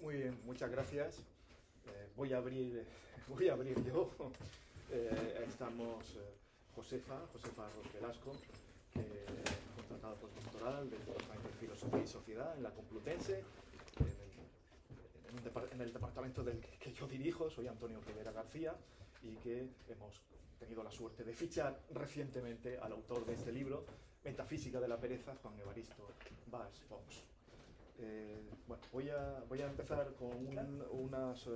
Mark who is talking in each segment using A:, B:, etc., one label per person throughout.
A: Muy bien, muchas gracias. Voy a abrir, voy a abrir yo. Estamos Josefa Ros Velasco, que es contratada postdoctoral del Departamento de Filosofía y Sociedad en la Complutense, en el departamento del que yo dirijo. Soy Antonio Rivera García y que hemos tenido la suerte de fichar recientemente al autor de este libro, Metafísica de la pereza, Juan Evaristo Bas Pons. Bueno, voy a empezar con unas...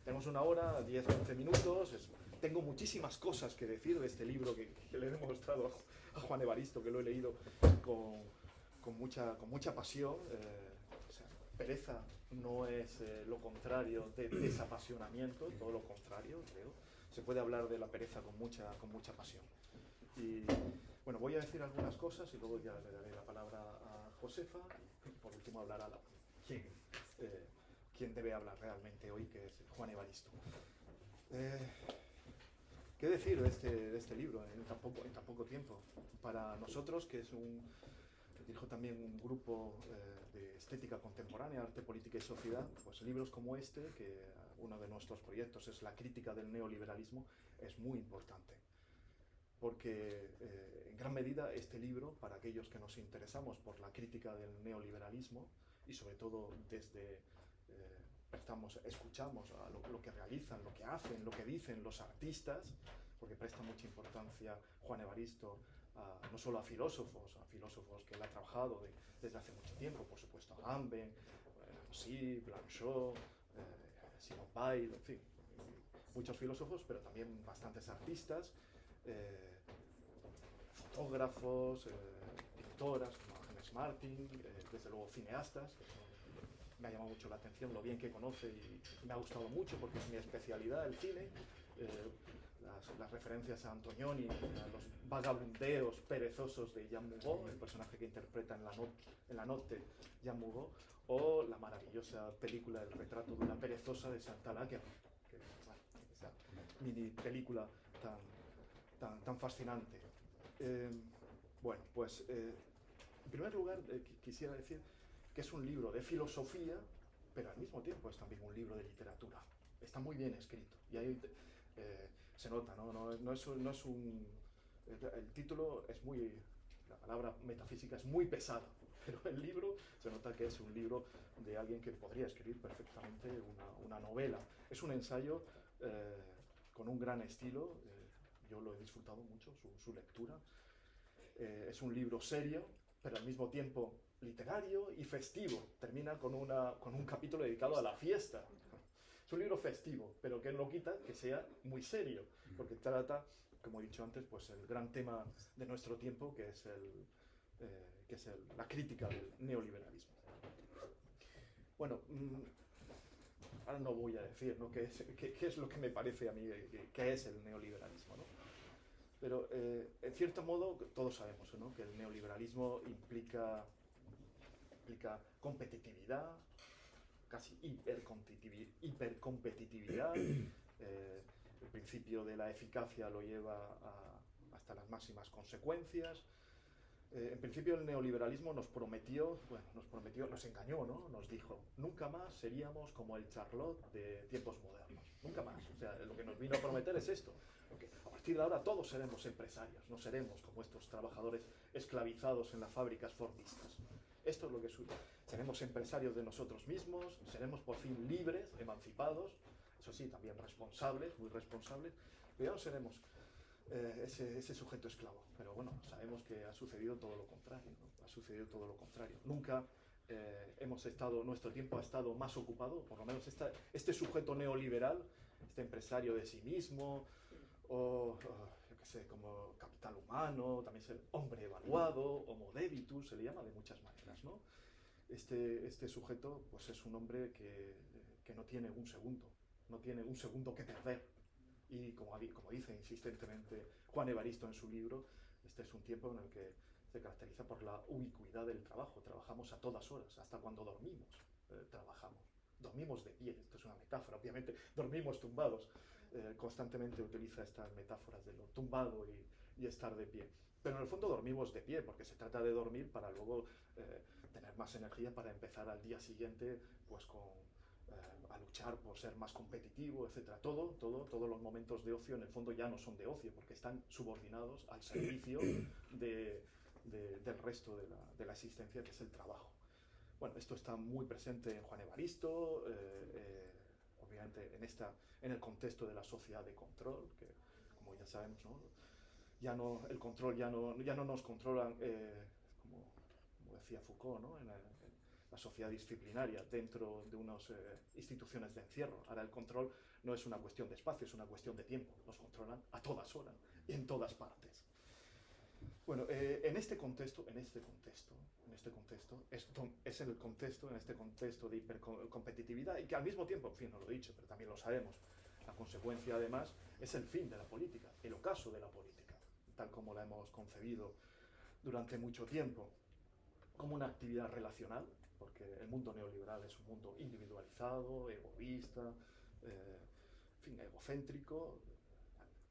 A: tenemos una hora, 10-15 minutos. Tengo muchísimas cosas que decir de este libro que le he demostrado a Juan Evaristo, que lo he leído con mucha pasión. O sea, pereza no es lo contrario de desapasionamiento, todo lo contrario, creo. Se puede hablar de la pereza con mucha pasión. Y bueno, voy a decir algunas cosas y luego ya le daré la palabra a Josefa y por último hablará quien debe hablar realmente hoy, que es Juan Evaristo. ¿Qué decir de este libro en tan poco tiempo? Para nosotros, que es dirijo también un grupo de estética contemporánea, arte, política y sociedad, pues libros como este, que uno de nuestros proyectos es la crítica del neoliberalismo, es muy importante. Porque en gran medida este libro, para aquellos que nos interesamos por la crítica del neoliberalismo y sobre todo desde escuchamos a lo que realizan, lo que hacen, lo que dicen los artistas, porque presta mucha importancia Juan Evaristo no solo a filósofos que él ha trabajado desde hace mucho tiempo, por supuesto a Agamben, Nancy, Blanchot, Simone Weil, en fin, muchos filósofos, pero también bastantes artistas, fotógrafos, pintoras como Agnes Martin, desde luego cineastas, que me ha llamado mucho la atención lo bien que conoce y me ha gustado mucho porque es mi especialidad el cine. Las referencias a Antonioni, a los vagabundeos perezosos de Jean Mougot, el personaje que interpreta en la noche Jean Mougot, o la maravillosa película El retrato de una perezosa de Chantal Akerman, que esa mini película tan fascinante. Bueno, pues en primer lugar quisiera decir que es un libro de filosofía, pero al mismo tiempo es también un libro de literatura. Está muy bien escrito y ahí se nota, no es un... El título es muy... La palabra metafísica es muy pesada, pero el libro se nota que es un libro de alguien que podría escribir perfectamente una novela. Es un ensayo con un gran estilo, yo lo he disfrutado mucho, su lectura. Es un libro serio, pero al mismo tiempo literario y festivo. Termina con un capítulo dedicado a la fiesta. Es un libro festivo, pero que no quita que sea muy serio, porque trata, como he dicho antes, pues el gran tema de nuestro tiempo, que es la crítica del neoliberalismo. Bueno, ahora no voy a decir, ¿no?, qué es lo que me parece a mí que es el neoliberalismo, ¿no? Pero, en cierto modo, todos sabemos, ¿no?, que el neoliberalismo implica competitividad, casi hipercompetitividad. El principio de la eficacia lo lleva hasta las máximas consecuencias. En principio el neoliberalismo nos engañó, ¿no? Nos dijo, nunca más seríamos como el Charlotte de tiempos modernos, nunca más. O sea, lo que nos vino a prometer es esto, porque a partir de ahora todos seremos empresarios, no seremos como estos trabajadores esclavizados en las fábricas fordistas. Esto es lo que seremos empresarios de nosotros mismos, seremos por fin libres, emancipados, eso sí, también responsables, muy responsables, pero ya no seremos ese sujeto esclavo. Pero bueno, sabemos que ha sucedido todo lo contrario, ¿no? Ha sucedido todo lo contrario. Nunca nuestro tiempo ha estado más ocupado, por lo menos este sujeto neoliberal, este empresario de sí mismo, o yo qué sé, como capital humano, también es el hombre evaluado, homo debitus, se le llama de muchas maneras, ¿no? Este sujeto pues es un hombre que no tiene un segundo que perder. Y como dice insistentemente Juan Evaristo en su libro, este es un tiempo en el que se caracteriza por la ubicuidad del trabajo. Trabajamos a todas horas, hasta cuando dormimos trabajamos. Dormimos de pie, esto es una metáfora, obviamente, dormimos tumbados. Constantemente utiliza estas metáforas de lo tumbado y estar de pie. Pero en el fondo dormimos de pie, porque se trata de dormir para luego tener más energía para empezar al día siguiente pues con a luchar por ser más competitivo, etc. Todos los momentos de ocio en el fondo ya no son de ocio, porque están subordinados al servicio del resto de la existencia, que es el trabajo. Bueno, esto está muy presente en Juan Evaristo, obviamente en el contexto de la sociedad de control, que como ya sabemos, ¿no? El control ya no nos controlan, como decía Foucault, ¿no? En la sociedad disciplinaria dentro de unas instituciones de encierro. Ahora el control no es una cuestión de espacio, es una cuestión de tiempo. Nos controlan a todas horas y en todas partes. Bueno, en este contexto, es en este contexto de hipercompetitividad, y que al mismo tiempo, en fin, no lo he dicho, pero también lo sabemos, la consecuencia además es el fin de la política, el ocaso de la política, tal como la hemos concebido durante mucho tiempo, como una actividad relacional, porque el mundo neoliberal es un mundo individualizado, egoísta, en fin, egocéntrico,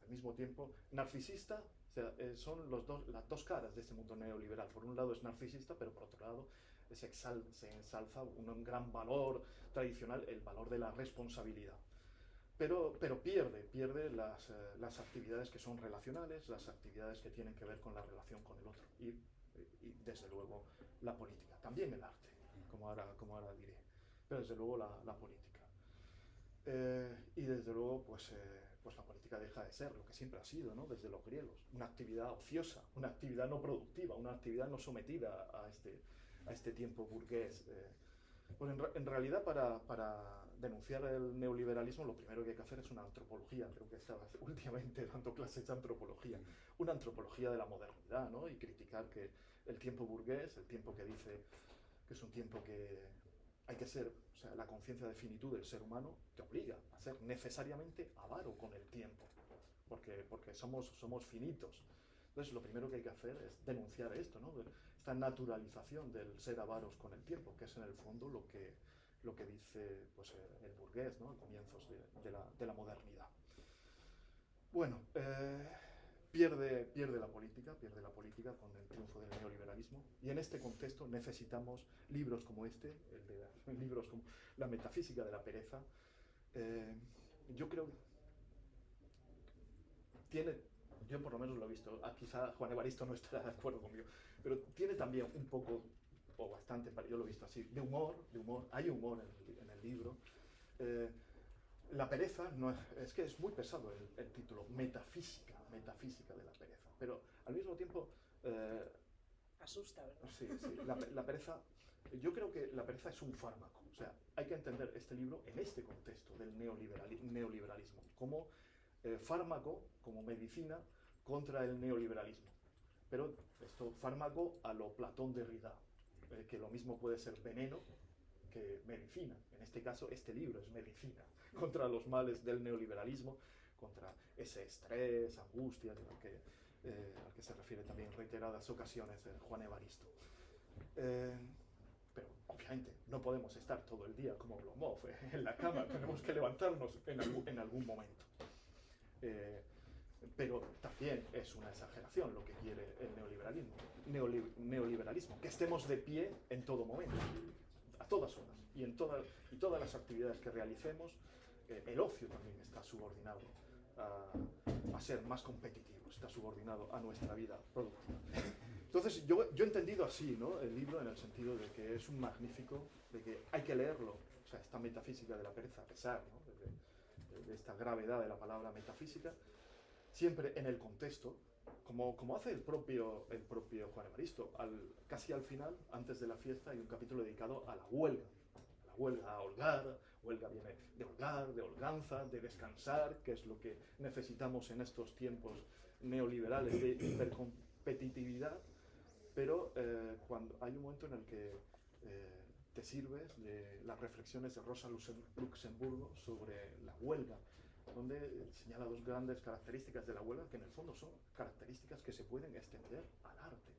A: al mismo tiempo narcisista. O sea, son las dos caras de este mundo neoliberal. Por un lado es narcisista, pero por otro lado se ensalza un gran valor tradicional, el valor de la responsabilidad. Pero pierde las actividades que son relacionales, las actividades que tienen que ver con la relación con el otro. Y desde luego la política, también el arte, como ahora diré, pero desde luego la política. Y desde luego, pues la política deja de ser lo que siempre ha sido, ¿no? Desde los griegos, una actividad ociosa, una actividad no productiva, una actividad no sometida a este tiempo burgués. Pues en realidad, para denunciar el neoliberalismo, lo primero que hay que hacer es una antropología. Creo que estabas últimamente dando clases de antropología, una antropología de la modernidad, ¿no? Y criticar que el tiempo burgués, el tiempo que dice que es un tiempo que hay que ser, o sea, la conciencia de finitud del ser humano te obliga a ser necesariamente avaro con el tiempo, porque somos finitos. Entonces, lo primero que hay que hacer es denunciar esto, ¿no? Esta naturalización del ser avaros con el tiempo, que es en el fondo lo que dice, pues, el burgués, ¿no? A comienzos de la modernidad. Bueno, pierde la política con el triunfo del neoliberalismo, y en este contexto necesitamos libros como este, libros como La metafísica de la pereza. Yo creo que yo por lo menos lo he visto, quizá Juan Evaristo no estará de acuerdo conmigo, pero tiene también un poco, o bastante, yo lo he visto así, de humor, hay humor en el libro. La pereza, es que es muy pesado el título, metafísica de la pereza, pero al mismo tiempo...
B: asusta, ¿verdad?
A: Sí, la pereza, yo creo que la pereza es un fármaco, o sea, hay que entender este libro en este contexto del neoliberalismo, como fármaco, como medicina contra el neoliberalismo, pero esto fármaco a lo Platón Derrida, que lo mismo puede ser veneno que medicina. En este caso, este libro es medicina contra los males del neoliberalismo, contra ese estrés, angustia, al que se refiere también en reiteradas ocasiones Juan Evaristo. Pero obviamente no podemos estar todo el día como Oblomov en la cama, tenemos que levantarnos en algún momento. Pero también es una exageración lo que quiere el neoliberalismo, que estemos de pie en todo momento, a todas horas, y todas las actividades que realicemos. El ocio también está subordinado a ser más competitivo, está subordinado a nuestra vida productiva. Entonces yo he entendido así, ¿no?, el libro, en el sentido de que es un magnífico, de que hay que leerlo, o sea, esta metafísica de la pereza, a pesar, ¿no?, de esta gravedad de la palabra metafísica, siempre en el contexto, como hace el propio Juan Evaristo. Casi al final, antes de la fiesta, hay un capítulo dedicado a la huelga, a holgar. Huelga viene de holgar, de holganza, de descansar, que es lo que necesitamos en estos tiempos neoliberales de hipercompetitividad, pero cuando hay un momento en el que te sirves de las reflexiones de Rosa Luxemburgo sobre la huelga, donde señala dos grandes características de la huelga, que en el fondo son características que se pueden extender al arte.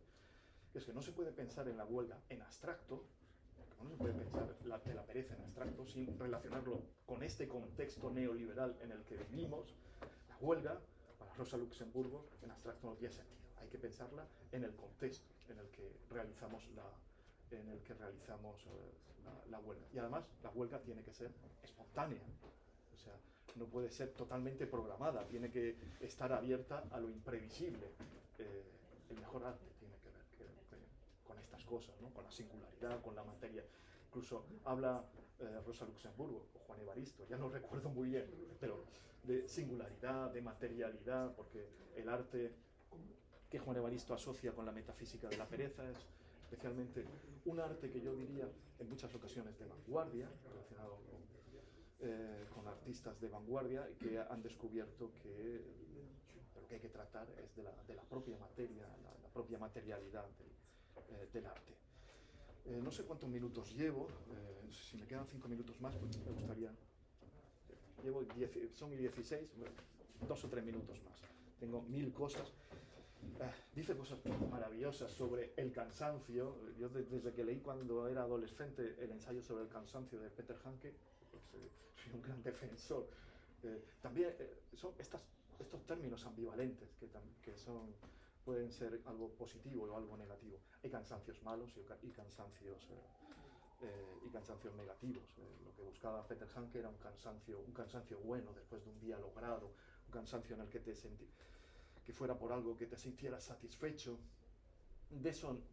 A: Es que no se puede pensar en la huelga en abstracto, no se puede pensar de la pereza en abstracto sin relacionarlo con este contexto neoliberal en el que vivimos. La huelga, para Rosa Luxemburgo, en abstracto no tiene sentido. Hay que pensarla en el contexto en el que realizamos en el que realizamos la huelga. Y además, la huelga tiene que ser espontánea. O sea, no puede ser totalmente programada, tiene que estar abierta a lo imprevisible. El mejor arte tiene que ver con estas cosas, ¿no? Con la singularidad, con la materia. Incluso habla Rosa Luxemburgo o Juan Evaristo, ya no recuerdo muy bien, pero de singularidad, de materialidad, porque el arte que Juan Evaristo asocia con la metafísica de la pereza es especialmente un arte que yo diría en muchas ocasiones de vanguardia, relacionado con artistas de vanguardia que han descubierto que lo que hay que tratar es de la propia materia, la propia materialidad del arte. No sé cuántos minutos llevo, si me quedan 5 minutos más, pues me gustaría... son 16, 2 o 3 minutos más. Tengo 1000 cosas. Dice cosas maravillosas sobre el cansancio. Yo desde que leí cuando era adolescente el ensayo sobre el cansancio de Peter Hanke, pues, soy un gran defensor. También son estos términos ambivalentes pueden ser algo positivo o algo negativo. Hay cansancios malos y cansancios negativos. Lo que buscaba Peter Hanke era un cansancio bueno después de un día logrado, un cansancio en el que que fuera por algo que te sintieras satisfecho.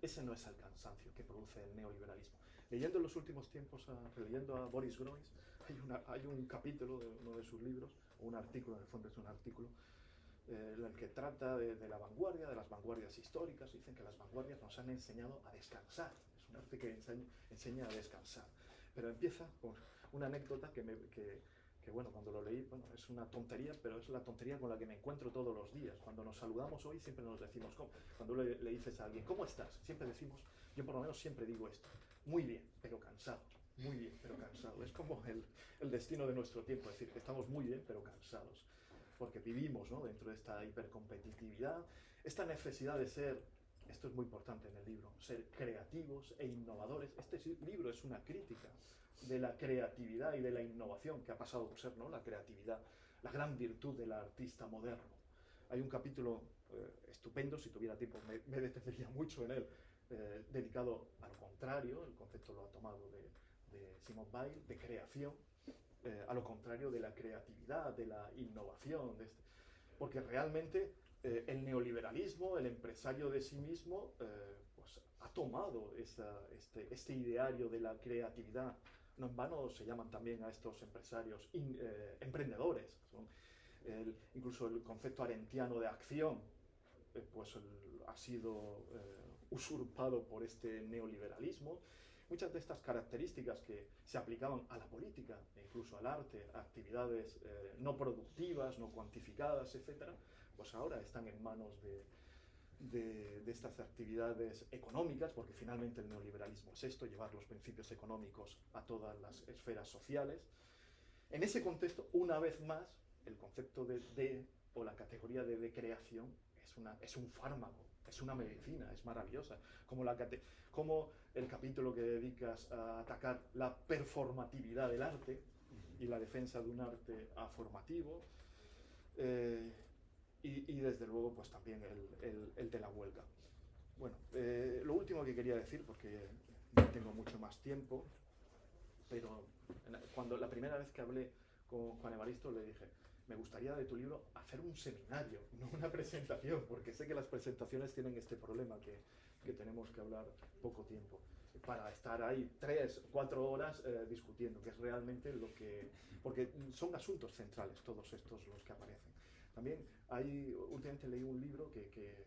A: Ese no es el cansancio que produce el neoliberalismo. Leyendo en los últimos tiempos, releyendo a Boris Groys, hay un capítulo de uno de sus libros, o un artículo, en el fondo es un artículo, en el que trata de la vanguardia, de las vanguardias históricas. Dicen que las vanguardias nos han enseñado a descansar. Es un arte que enseña a descansar. Pero empieza con una anécdota que bueno, cuando lo leí, bueno, es una tontería, pero es la tontería con la que me encuentro todos los días. Cuando nos saludamos hoy siempre nos decimos, cuando le dices a alguien, ¿cómo estás? Siempre decimos, yo por lo menos siempre digo esto, muy bien, pero cansado, muy bien, pero cansado. Es como el destino de nuestro tiempo, es decir, que estamos muy bien, pero cansados, porque vivimos, ¿no?, dentro de esta hipercompetitividad, esta necesidad de ser, esto es muy importante en el libro, ser creativos e innovadores. Este libro es una crítica de la creatividad y de la innovación que ha pasado por ser, ¿no?, la creatividad, la gran virtud del artista moderno. Hay un capítulo estupendo, si tuviera tiempo me detendría mucho en él, dedicado a lo contrario, el concepto lo ha tomado de Simone Weil, de creación, a lo contrario de la creatividad, de la innovación, porque realmente el neoliberalismo, el empresario de sí mismo, pues ha tomado este ideario de la creatividad. No en vano se llaman también a estos empresarios emprendedores. Incluso el concepto arendtiano de acción pues ha sido usurpado por este neoliberalismo. Muchas de estas características que se aplicaban a la política e incluso al arte, a actividades no productivas, no cuantificadas, etc., pues ahora están en manos de estas actividades económicas, porque finalmente el neoliberalismo es esto, llevar los principios económicos a todas las esferas sociales. En ese contexto, una vez más, el concepto o la categoría de creación es un fármaco, es una medicina, es maravillosa, como el capítulo que dedicas a atacar la performatividad del arte y la defensa de un arte aformativo, y desde luego pues también el de la huelga. Bueno, lo último que quería decir, porque no tengo mucho más tiempo, pero cuando la primera vez que hablé con Juan Evaristo le dije, me gustaría de tu libro hacer un seminario, no una presentación, porque sé que las presentaciones tienen este problema que tenemos que hablar poco tiempo, para estar ahí 3 o 4 horas discutiendo, que es realmente porque son asuntos centrales todos estos los que aparecen. También últimamente leí un libro que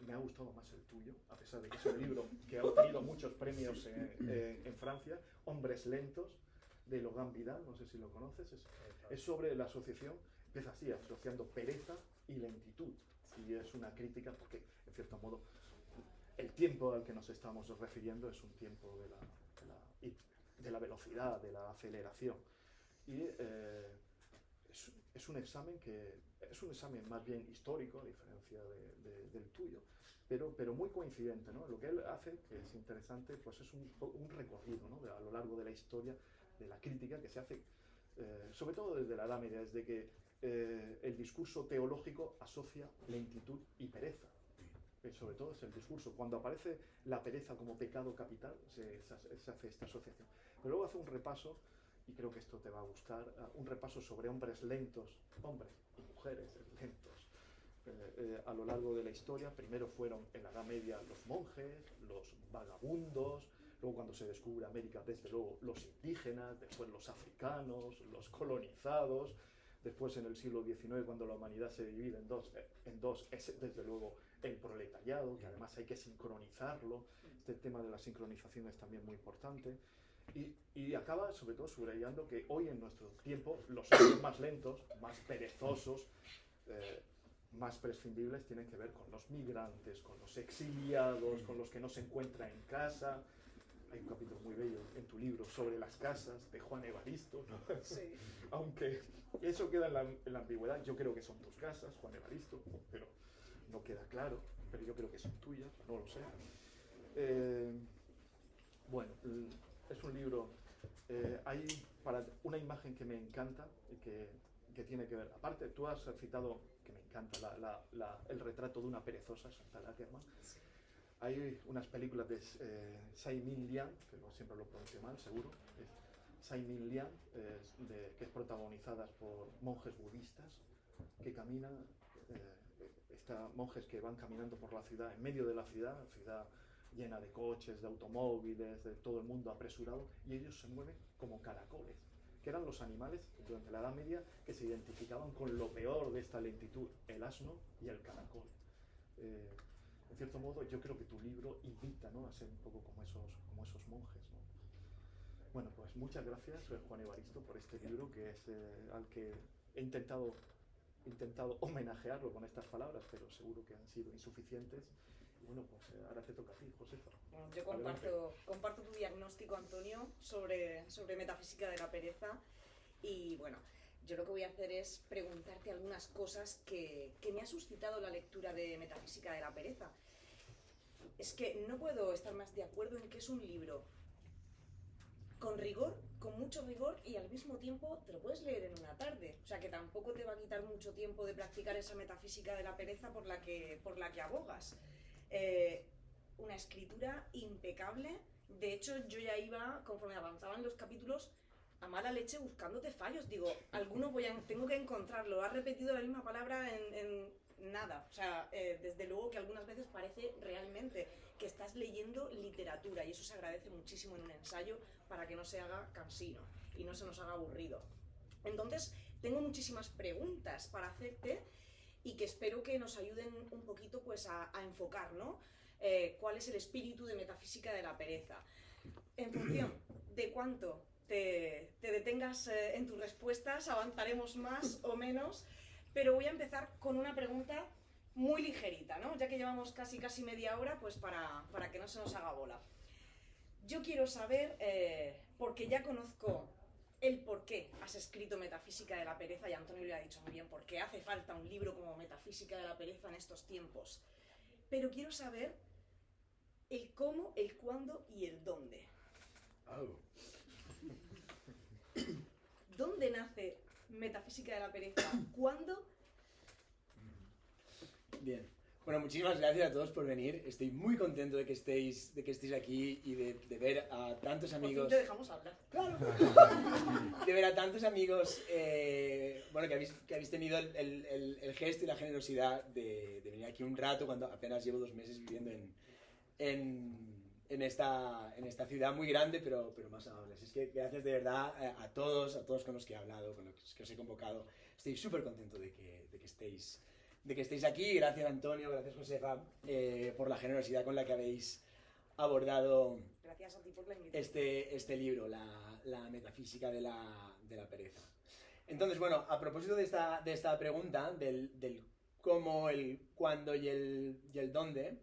A: me ha gustado más el tuyo, a pesar de que es un libro que ha obtenido muchos premios en Francia, Hombres lentos, de Logan Vidal, no sé si lo conoces, es sobre la asociación, empieza así, asociando pereza y lentitud, y es una crítica porque, en cierto modo, el tiempo al que nos estamos refiriendo es un tiempo de la velocidad, de la aceleración, y es un examen más bien histórico, a diferencia del tuyo, pero muy coincidente, ¿no? Lo que él hace, que es interesante, pues es un recorrido, ¿no?, a lo largo de la historia de la crítica que se hace, sobre todo desde la Edad Media, desde que el discurso teológico asocia lentitud y pereza. sobre todo es el discurso. Cuando aparece la pereza como pecado capital, se hace esta asociación. Pero luego hace un repaso, y creo que esto te va a gustar, un repaso sobre hombres lentos, hombres y mujeres lentos, a lo largo de la historia. Primero fueron en la Edad Media los monjes, los vagabundos, luego cuando se descubre América, desde luego los indígenas, después los africanos, los colonizados, después en el siglo XIX, cuando la humanidad se divide en dos, es desde luego el proletariado, que además hay que sincronizarlo. Este tema de la sincronización es también muy importante. Y acaba sobre todo subrayando que hoy en nuestro tiempo los hombres más lentos, más perezosos, más prescindibles tienen que ver con los migrantes, con los exiliados, con los que no se encuentran en casa. Hay un capítulo muy bello en tu libro sobre las casas de Juan Evaristo, ¿no?
B: Sí.
A: Aunque eso queda en la ambigüedad. Yo creo que son tus casas, Juan Evaristo, pero no queda claro. Pero yo creo que son tuyas, no lo sé. Bueno, es un libro. Hay para una imagen que me encanta y que tiene que ver. Aparte, tú has citado, que me encanta, el retrato de una perezosa, Chantal Akerman.
B: Sí.
A: Hay unas películas de Tsai Ming Liang, que siempre lo pronuncio mal, seguro. Tsai Ming Liang, que es protagonizadas por monjes budistas que caminan, monjes que van caminando por la ciudad, en medio de la ciudad llena de coches, de automóviles, de todo el mundo apresurado, y ellos se mueven como caracoles, que eran los animales durante la Edad Media que se identificaban con lo peor de esta lentitud, el asno y el caracol. En cierto modo, yo creo que tu libro invita, ¿no?, a ser un poco como esos monjes, ¿no? Bueno, pues muchas gracias, Juan Evaristo, por este libro, que es al que he intentado homenajearlo con estas palabras, pero seguro que han sido insuficientes. Y bueno, pues ahora te toca a ti, Josefa.
B: Bueno, yo comparto tu diagnóstico, Antonio, sobre metafísica de la pereza. Y bueno, yo lo que voy a hacer es preguntarte algunas cosas que me ha suscitado la lectura de Metafísica de la pereza. Es que no puedo estar más de acuerdo en que es un libro con rigor, con mucho rigor, y al mismo tiempo te lo puedes leer en una tarde. O sea que tampoco te va a quitar mucho tiempo de practicar esa metafísica de la pereza por la que abogas. Una escritura impecable. De hecho, yo ya iba, conforme avanzaban los capítulos, a mala leche buscándote fallos. Digo, tengo que encontrarlo. Has repetido la misma palabra en nada. O sea, desde luego que algunas veces parece realmente que estás leyendo literatura, y eso se agradece muchísimo en un ensayo para que no se haga cansino y no se nos haga aburrido. Entonces, tengo muchísimas preguntas para hacerte y que espero que nos ayuden un poquito pues a enfocar, ¿no? ¿Cuál es el espíritu de Metafísica de la pereza? En función de cuánto te detengas en tus respuestas, avanzaremos más o menos, pero voy a empezar con una pregunta muy ligerita, ¿no? Ya que llevamos casi media hora, pues para que no se nos haga bola. Yo quiero saber, porque ya conozco el por qué has escrito Metafísica de la pereza, y Antonio le ha dicho muy bien por qué hace falta un libro como Metafísica de la pereza en estos tiempos. Pero quiero saber el cómo, el cuándo y el dónde.
C: Oh.
B: ¿Dónde nace Metafísica de la pereza? ¿Cuándo?
C: Bien. Bueno, muchísimas gracias a todos por venir. Estoy muy contento de que estéis aquí y de ver a tantos amigos.
B: Por fin te dejamos hablar.
C: Claro. De ver a tantos amigos, bueno, que habéis tenido el gesto y la generosidad de venir aquí un rato cuando apenas llevo 2 meses viviendo en esta ciudad muy grande, pero más amable. Así es que gracias de verdad a todos con los que he hablado, con los que os he convocado. Estoy súper contento de que estéis aquí. Gracias, Antonio, gracias, Josefa, por la generosidad con la que habéis abordado.
B: Gracias a ti por la invitación.
C: Este libro, la metafísica de la pereza. Entonces, bueno, a propósito de esta pregunta, del cómo, el cuándo y el dónde,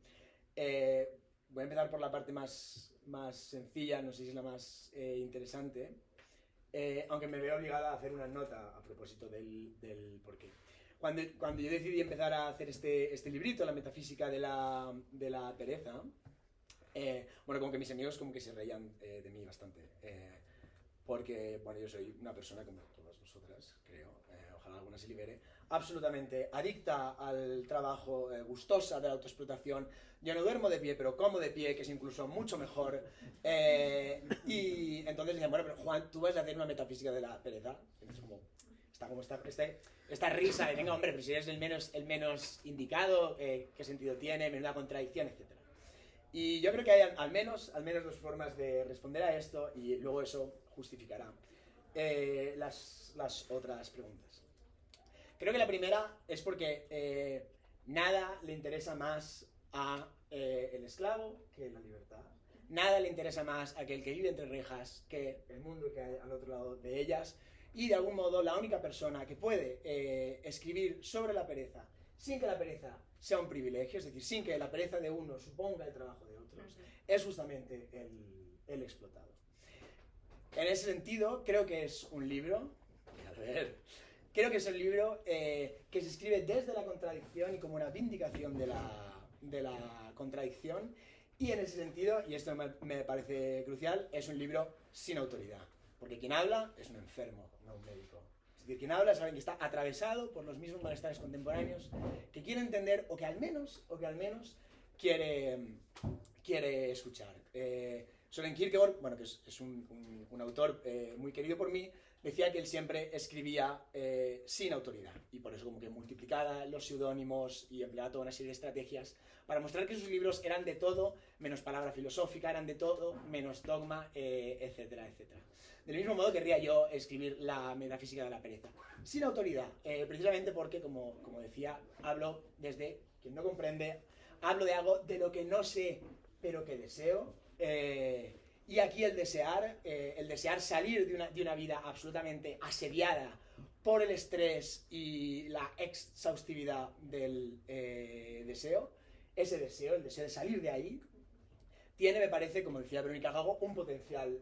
C: voy a empezar por la parte más sencilla, no sé si es la más interesante, aunque me veo obligada a hacer una nota a propósito del por qué. Cuando yo decidí empezar a hacer este librito, la metafísica de la pereza, bueno, como que mis amigos como que se reían de mí bastante, porque, bueno, yo soy una persona como todas vosotras, creo, ojalá alguna se libere, absolutamente adicta al trabajo, gustosa de la autoexplotación. Yo no duermo de pie, pero como de pie, que es incluso mucho mejor. Y entonces decían, bueno, pero Juan, tú vas a hacer una metafísica de la pereza. Entonces, esta risa de, venga, hombre, pero si eres el menos indicado, ¿qué sentido tiene? Menuda contradicción, etc. Y yo creo que hay al menos dos formas de responder a esto y luego eso justificará las otras preguntas. Creo que la primera es porque nada le interesa más a el esclavo que la libertad. Nada le interesa más a aquel que vive entre rejas que el mundo que hay al otro lado de ellas. Y de algún modo la única persona que puede escribir sobre la pereza sin que la pereza sea un privilegio, es decir, sin que la pereza de uno suponga el trabajo de otros, es justamente el explotado. En ese sentido, creo que es un libro, creo que es un libro que se escribe desde la contradicción y como una vindicación de la contradicción, y en ese sentido, y esto me parece crucial, es un libro sin autoridad, porque quien habla es un enfermo, no un médico. Es decir, quien habla es alguien que está atravesado por los mismos malestares contemporáneos, que quiere entender o que al menos quiere escuchar. Søren Kierkegaard, bueno, que es un autor muy querido por mí, decía que él siempre escribía sin autoridad y por eso como que multiplicaba los seudónimos y empleaba toda una serie de estrategias para mostrar que sus libros eran de todo menos palabra filosófica, eran de todo menos dogma, etcétera, etcétera. Del mismo modo querría yo escribir la metafísica de la pereza, sin autoridad, precisamente porque, como decía, hablo desde quien no comprende, hablo de algo de lo que no sé, pero que deseo, y aquí el desear salir de una vida absolutamente asediada por el estrés y la exhaustividad del deseo, ese deseo, el deseo de salir de ahí, tiene, me parece, como decía Verónica Gago, un potencial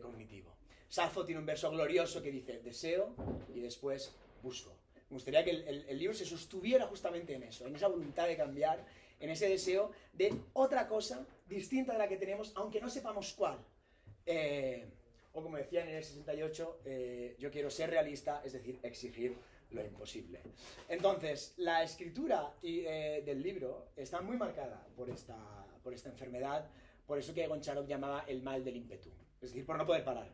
C: cognitivo. Safo tiene un verso glorioso que dice deseo y después busco. Me gustaría que el libro se sostuviera justamente en eso, en esa voluntad de cambiar, en ese deseo de otra cosa distinta de la que tenemos, aunque no sepamos cuál. O como decían en el 68, yo quiero ser realista, es decir, exigir lo imposible. Entonces, la escritura del libro está muy marcada por esta enfermedad, por eso que Goncharov llamaba el mal del ímpetu, es decir, por no poder parar.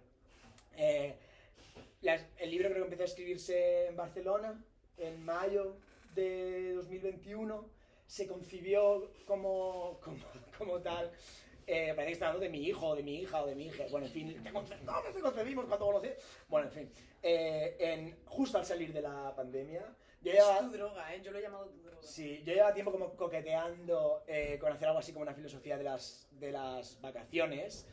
C: El libro creo que empezó a escribirse en Barcelona en mayo de 2021, se concibió como tal. Parece que está hablando de mi hijo, o de mi hija, o de mi hija. Bueno, en fin, no te concebimos cuando conocí. Bueno, en fin, justo al salir de la pandemia.
B: Es tu droga, yo lo he llamado tu droga.
C: Sí, yo llevaba tiempo como coqueteando con hacer algo así como una filosofía de las vacaciones.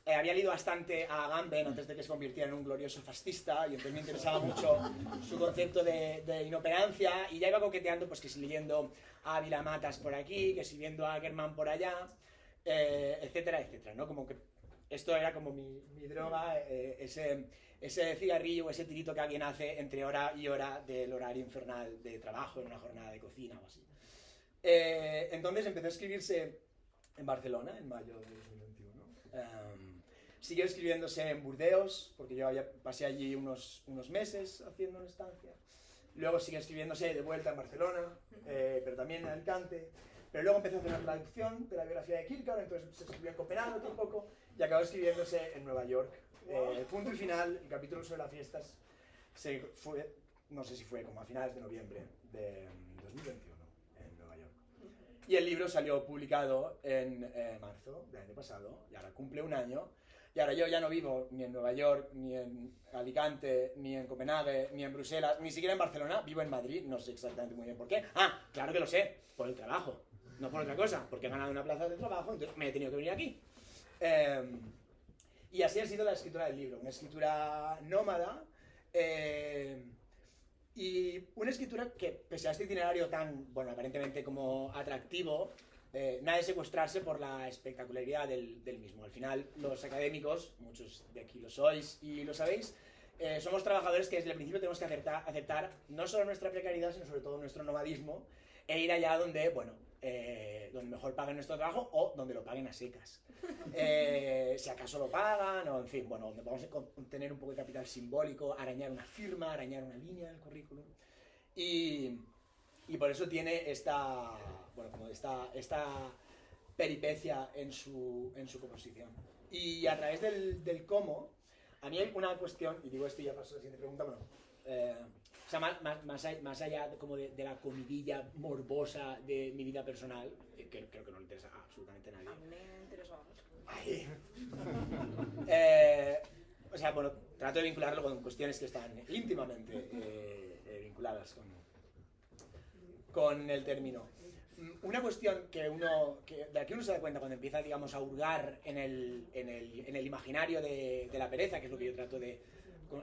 C: Había leído bastante a Agamben antes de que se convirtiera en un glorioso fascista y entonces me interesaba mucho su concepto de inoperancia y ya iba coqueteando, pues que si leyendo a Ávila Matas por aquí, que si viendo a Ackerman por allá, etcétera, etcétera, ¿no? Como que esto era como mi droga, ese cigarrillo o ese tirito que alguien hace entre hora y hora del horario infernal de trabajo en una jornada de cocina o así. Entonces empezó a escribirse en Barcelona en mayo de 2021. Siguió escribiéndose en Burdeos, porque yo pasé allí unos meses haciendo una estancia. Luego siguió escribiéndose de vuelta en Barcelona, pero también en Alicante. Pero luego empezó a hacer una traducción de la biografía de Kierkegaard, entonces se escribió en Copenhague un poco y acabó escribiéndose en Nueva York. El punto y final, el capítulo sobre las fiestas, no sé si fue como a finales de noviembre de 2021 en Nueva York. Y el libro salió publicado en marzo del año pasado y ahora cumple un año. Y ahora yo ya no vivo ni en Nueva York, ni en Alicante, ni en Copenhague, ni en Bruselas, ni siquiera en Barcelona, vivo en Madrid, no sé exactamente muy bien por qué. Ah, claro que lo sé, por el trabajo, no por otra cosa, porque he ganado una plaza de trabajo, entonces me he tenido que venir aquí. Y así ha sido la escritura del libro, una escritura nómada, y una escritura que, pese a este itinerario tan, bueno, aparentemente como atractivo, nada de secuestrarse por la espectacularidad del mismo. Al final, los académicos, muchos de aquí lo sois y lo sabéis, somos trabajadores que desde el principio tenemos que aceptar no solo nuestra precariedad, sino sobre todo nuestro nomadismo, e ir allá donde, bueno, donde mejor paguen nuestro trabajo o donde lo paguen a secas. Si acaso lo pagan, o en fin, bueno, donde vamos a tener un poco de capital simbólico, arañar una firma, arañar una línea del currículum. y por eso tiene esta peripecia en su composición. Y a través del cómo, a mí hay una cuestión, y digo esto y ya paso a la siguiente pregunta, bueno, o sea, más allá como de la comidilla morbosa de mi vida personal, que creo que no le interesa a absolutamente a nadie.
B: A mí me interesa mucho.
C: Ay. O sea, bueno, trato de vincularlo con cuestiones que están íntimamente vinculadas con el término. Una cuestión de la que uno se da cuenta cuando empieza, digamos, a hurgar en el imaginario de la pereza, que es lo que yo trato de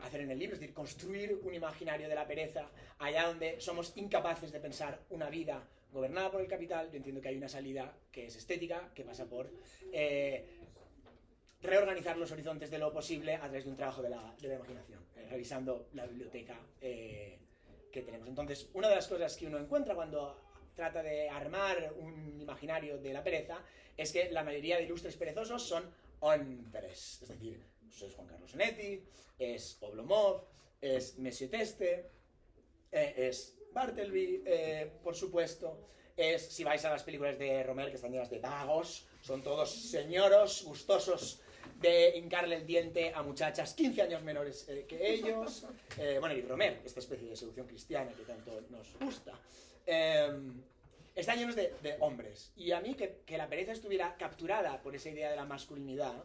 C: hacer en el libro, es decir, construir un imaginario de la pereza allá donde somos incapaces de pensar una vida gobernada por el capital. Yo entiendo que hay una salida que es estética, que pasa por reorganizar los horizontes de lo posible a través de un trabajo de la imaginación, revisando la biblioteca que tenemos. Entonces, una de las cosas que uno encuentra cuando trata de armar un imaginario de la pereza es que la mayoría de ilustres perezosos son hombres, es decir, es Juan Carlos Onetti, es Oblomov, es Monsieur Teste, es Bartleby, por supuesto, si vais a las películas de Romer, que están llenas de vagos, son todos señoros gustosos de hincarle el diente a muchachas 15 años menores que ellos. Bueno, y Romer, esta especie de seducción cristiana que tanto nos gusta. Están llenos de hombres. Y a mí que la pereza estuviera capturada por esa idea de la masculinidad,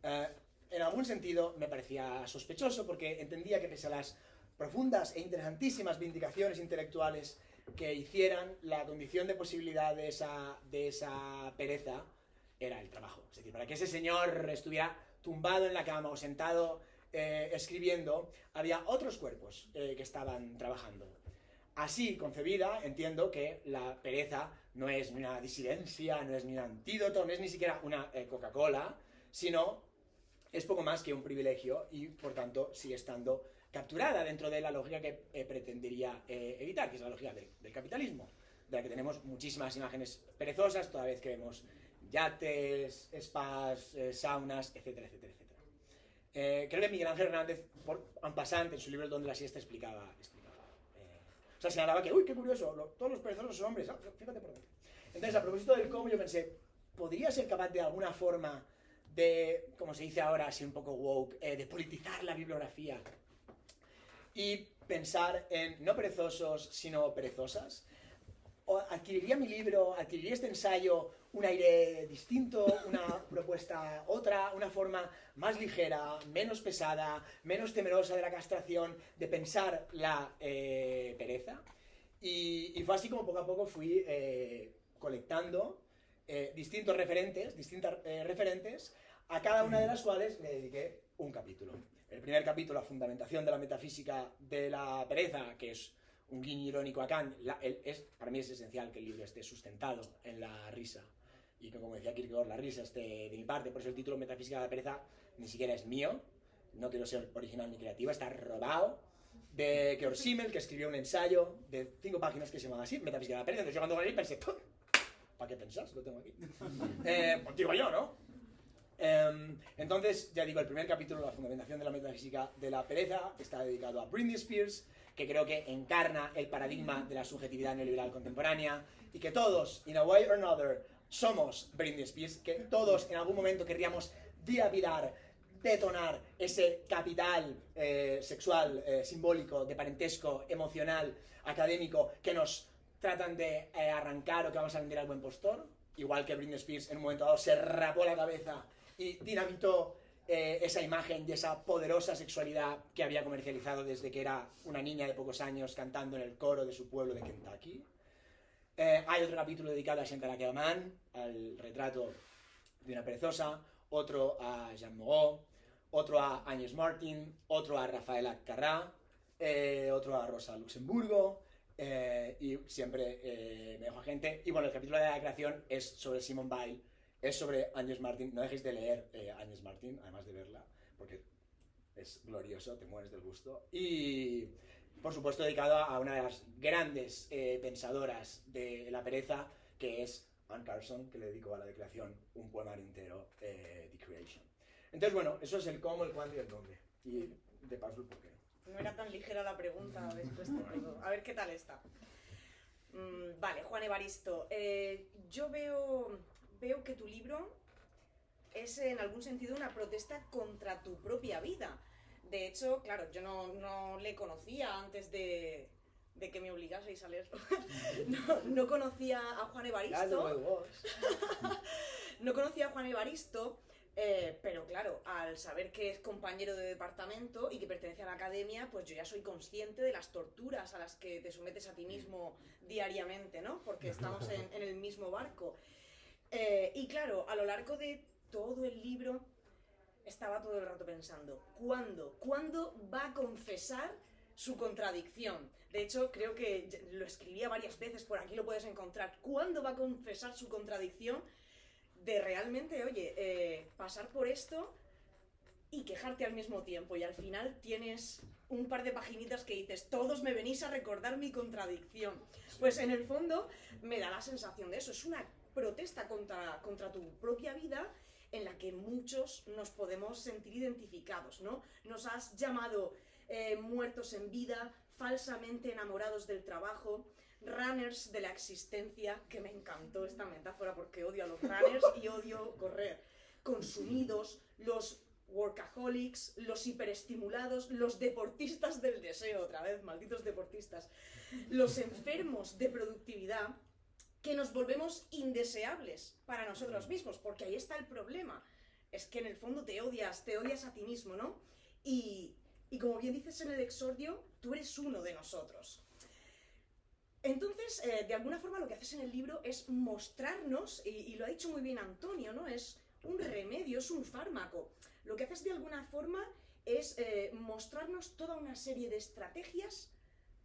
C: en algún sentido me parecía sospechoso, porque entendía que pese a las profundas e interesantísimas vindicaciones intelectuales que hicieran, la condición de posibilidad de esa pereza era el trabajo. Es decir, para que ese señor estuviera tumbado en la cama o sentado escribiendo, había otros cuerpos que estaban trabajando. Así concebida, entiendo que la pereza no es ni una disidencia, no es ni un antídoto, no es ni siquiera una Coca-Cola, sino es poco más que un privilegio y, por tanto, sigue estando capturada dentro de la lógica que pretendería evitar, que es la lógica del capitalismo, de la que tenemos muchísimas imágenes perezosas, toda vez que vemos yates, spas, saunas, etcétera, etcétera, etcétera. Creo que Miguel Ángel Hernández, en passant, en su libro El don de la siesta, explicaba o sea, señalaba que, uy, qué curioso, todos los perezosos son hombres, fíjate por dónde. Entonces, a propósito del cómo, yo pensé, ¿podría ser capaz de alguna forma de, como se dice ahora, así un poco woke, de politizar la bibliografía y pensar en no perezosos, sino perezosas? ¿O adquiriría mi libro, adquiriría este ensayo un aire distinto, una propuesta otra, una forma más ligera, menos pesada, menos temerosa de la castración, de pensar la pereza? Y fue así como poco a poco fui colectando distintas referentes, a cada una de las cuales le dediqué un capítulo. El primer capítulo, la fundamentación de la metafísica de la pereza, que es un guiño irónico a Kant. Para mí es esencial que el libro esté sustentado en la risa, y que, como decía Kierkegaard, la risa esté de mi parte. Por eso el título Metafísica de la pereza ni siquiera es mío, no quiero ser original ni creativo, está robado de Georg Simmel, que escribió un ensayo de 5 páginas que se llamaba así, Metafísica de la pereza. Entonces yo cuando lo leí pensé, ¿para qué pensás? Lo tengo aquí. Pues digo yo, ¿no? Entonces, ya digo, el primer capítulo, la fundamentación de la metafísica de la pereza, está dedicado a Britney Spears, que creo que encarna el paradigma de la subjetividad neoliberal contemporánea, y que todos, in a way or another, somos Britney Spears, que todos en algún momento querríamos dilapidar, detonar ese capital sexual, simbólico, de parentesco, emocional, académico, que nos tratan de arrancar o que vamos a vender al buen postor, igual que Britney Spears en un momento dado se rapó la cabeza y dinamitó esa imagen de esa poderosa sexualidad que había comercializado desde que era una niña de pocos años cantando en el coro de su pueblo de Kentucky. Hay otro capítulo dedicado a Chantal Ackerman, al retrato de una perezosa, otro a Jean Moreau, otro a Agnes Martin, otro a Rafaela Carrà, otro a Rosa Luxemburgo, y siempre me dejo a gente. Y bueno, el capítulo de la creación es sobre Simone Weil, es sobre Agnes Martin. No dejéis de leer Agnes Martin, además de verla, porque es glorioso, te mueres del gusto. Y por supuesto dedicado a una de las grandes pensadoras de la pereza, que es Anne Carson, que le dedicó a la declaración un poemario entero, The Creation. Entonces, bueno, eso es el cómo, el cuándo y el dónde. Y de paso el porqué.
B: No era tan ligera la pregunta después de todo. A ver qué tal está. Vale, Juan Evaristo. Yo veo que tu libro es en algún sentido una protesta contra tu propia vida. De hecho, claro, yo no le conocía antes de que me obligaseis a leerlo. No conocía a Juan Evaristo. No conocía a Juan Evaristo, pero claro, al saber que es compañero de departamento y que pertenece a la academia, pues yo ya soy consciente de las torturas a las que te sometes a ti mismo diariamente, ¿no? Porque estamos en el mismo barco. Y claro, a lo largo de todo el libro estaba todo el rato pensando, ¿cuándo va a confesar su contradicción? De hecho, creo que lo escribía varias veces, por aquí lo puedes encontrar. ¿Cuándo va a confesar su contradicción de realmente, oye, pasar por esto y quejarte al mismo tiempo? Y al final tienes un par de paginitas que dices, todos me venís a recordar mi contradicción. Pues en el fondo me da la sensación de eso. Es una protesta contra tu propia vida, en la que muchos nos podemos sentir identificados, ¿no? Nos has llamado muertos en vida, falsamente enamorados del trabajo, runners de la existencia, que me encantó esta metáfora porque odio a los runners y odio correr, consumidos, los workaholics, los hiperestimulados, los deportistas del deseo, otra vez, malditos deportistas, los enfermos de productividad, que nos volvemos indeseables para nosotros mismos, porque ahí está el problema. Es que en el fondo te odias a ti mismo, ¿no? Y como bien dices en el exordio, tú eres uno de nosotros. Entonces, de alguna forma lo que haces en el libro es mostrarnos, y lo ha dicho muy bien Antonio, ¿no? Es un remedio, es un fármaco. Lo que haces de alguna forma es mostrarnos toda una serie de estrategias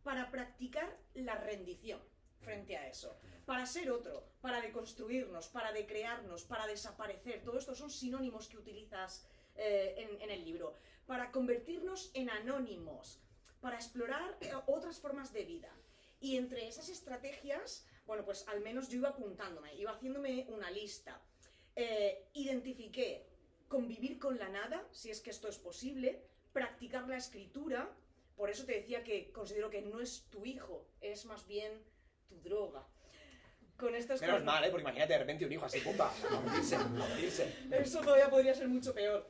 B: para practicar la rendición frente a eso, para ser otro, para deconstruirnos, para decrearnos, para desaparecer. Todo esto son sinónimos que utilizas en el libro, para convertirnos en anónimos, para explorar otras formas de vida. Y entre esas estrategias, bueno, pues al menos yo iba apuntándome, iba haciéndome una lista. Identifiqué convivir con la nada, si es que esto es posible, practicar la escritura. Por eso te decía que considero que no es tu hijo, es más bien tu droga. Con estas
C: Menos mal, porque imagínate de repente un hijo así, pumba, a morirse.
B: Eso todavía podría ser mucho peor.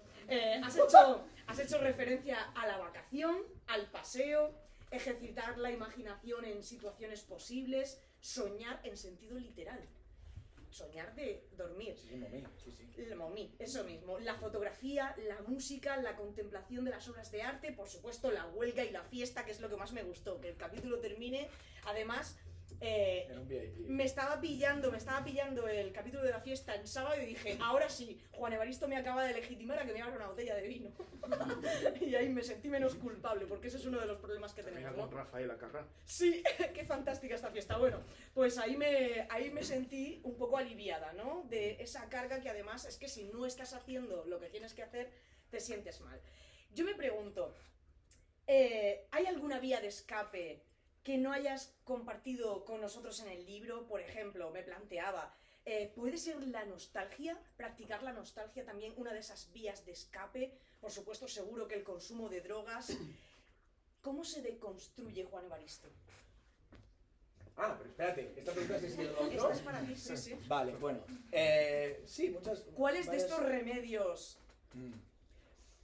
B: Has hecho referencia a la vacación, al paseo, ejercitar la imaginación en situaciones posibles, soñar en sentido literal. Soñar de dormir.
C: Sí, momí, sí.
B: Momí, eso mismo. La fotografía, la música, la contemplación de las obras de arte, por supuesto la huelga y la fiesta, que es lo que más me gustó, que el capítulo termine. Además, me estaba pillando el capítulo de la fiesta en sábado y dije, ahora sí, Juan Evaristo me acaba de legitimar a que me haga una botella de vino. Y ahí me sentí menos culpable, porque ese es uno de los problemas que tenemos, ¿no?
A: Con Rafael Acarrá.
B: Sí, qué fantástica esta fiesta. Bueno, pues ahí me sentí un poco aliviada, ¿no? De esa carga que además es que si no estás haciendo lo que tienes que hacer, te sientes mal. Yo me pregunto, ¿hay alguna vía de escape que no hayas compartido con nosotros en el libro? Por ejemplo, me planteaba, ¿puede ser la nostalgia? ¿Practicar la nostalgia también una de esas vías de escape? Por supuesto, seguro que el consumo de drogas. ¿Cómo se deconstruye Juan Evaristo?
C: Ah, pero espérate, esta pregunta se sigue lo otro.
B: Esta es para ti, sí.
C: Vale, bueno. Sí, muchas.
B: ¿Cuáles de
C: varias...
B: estos remedios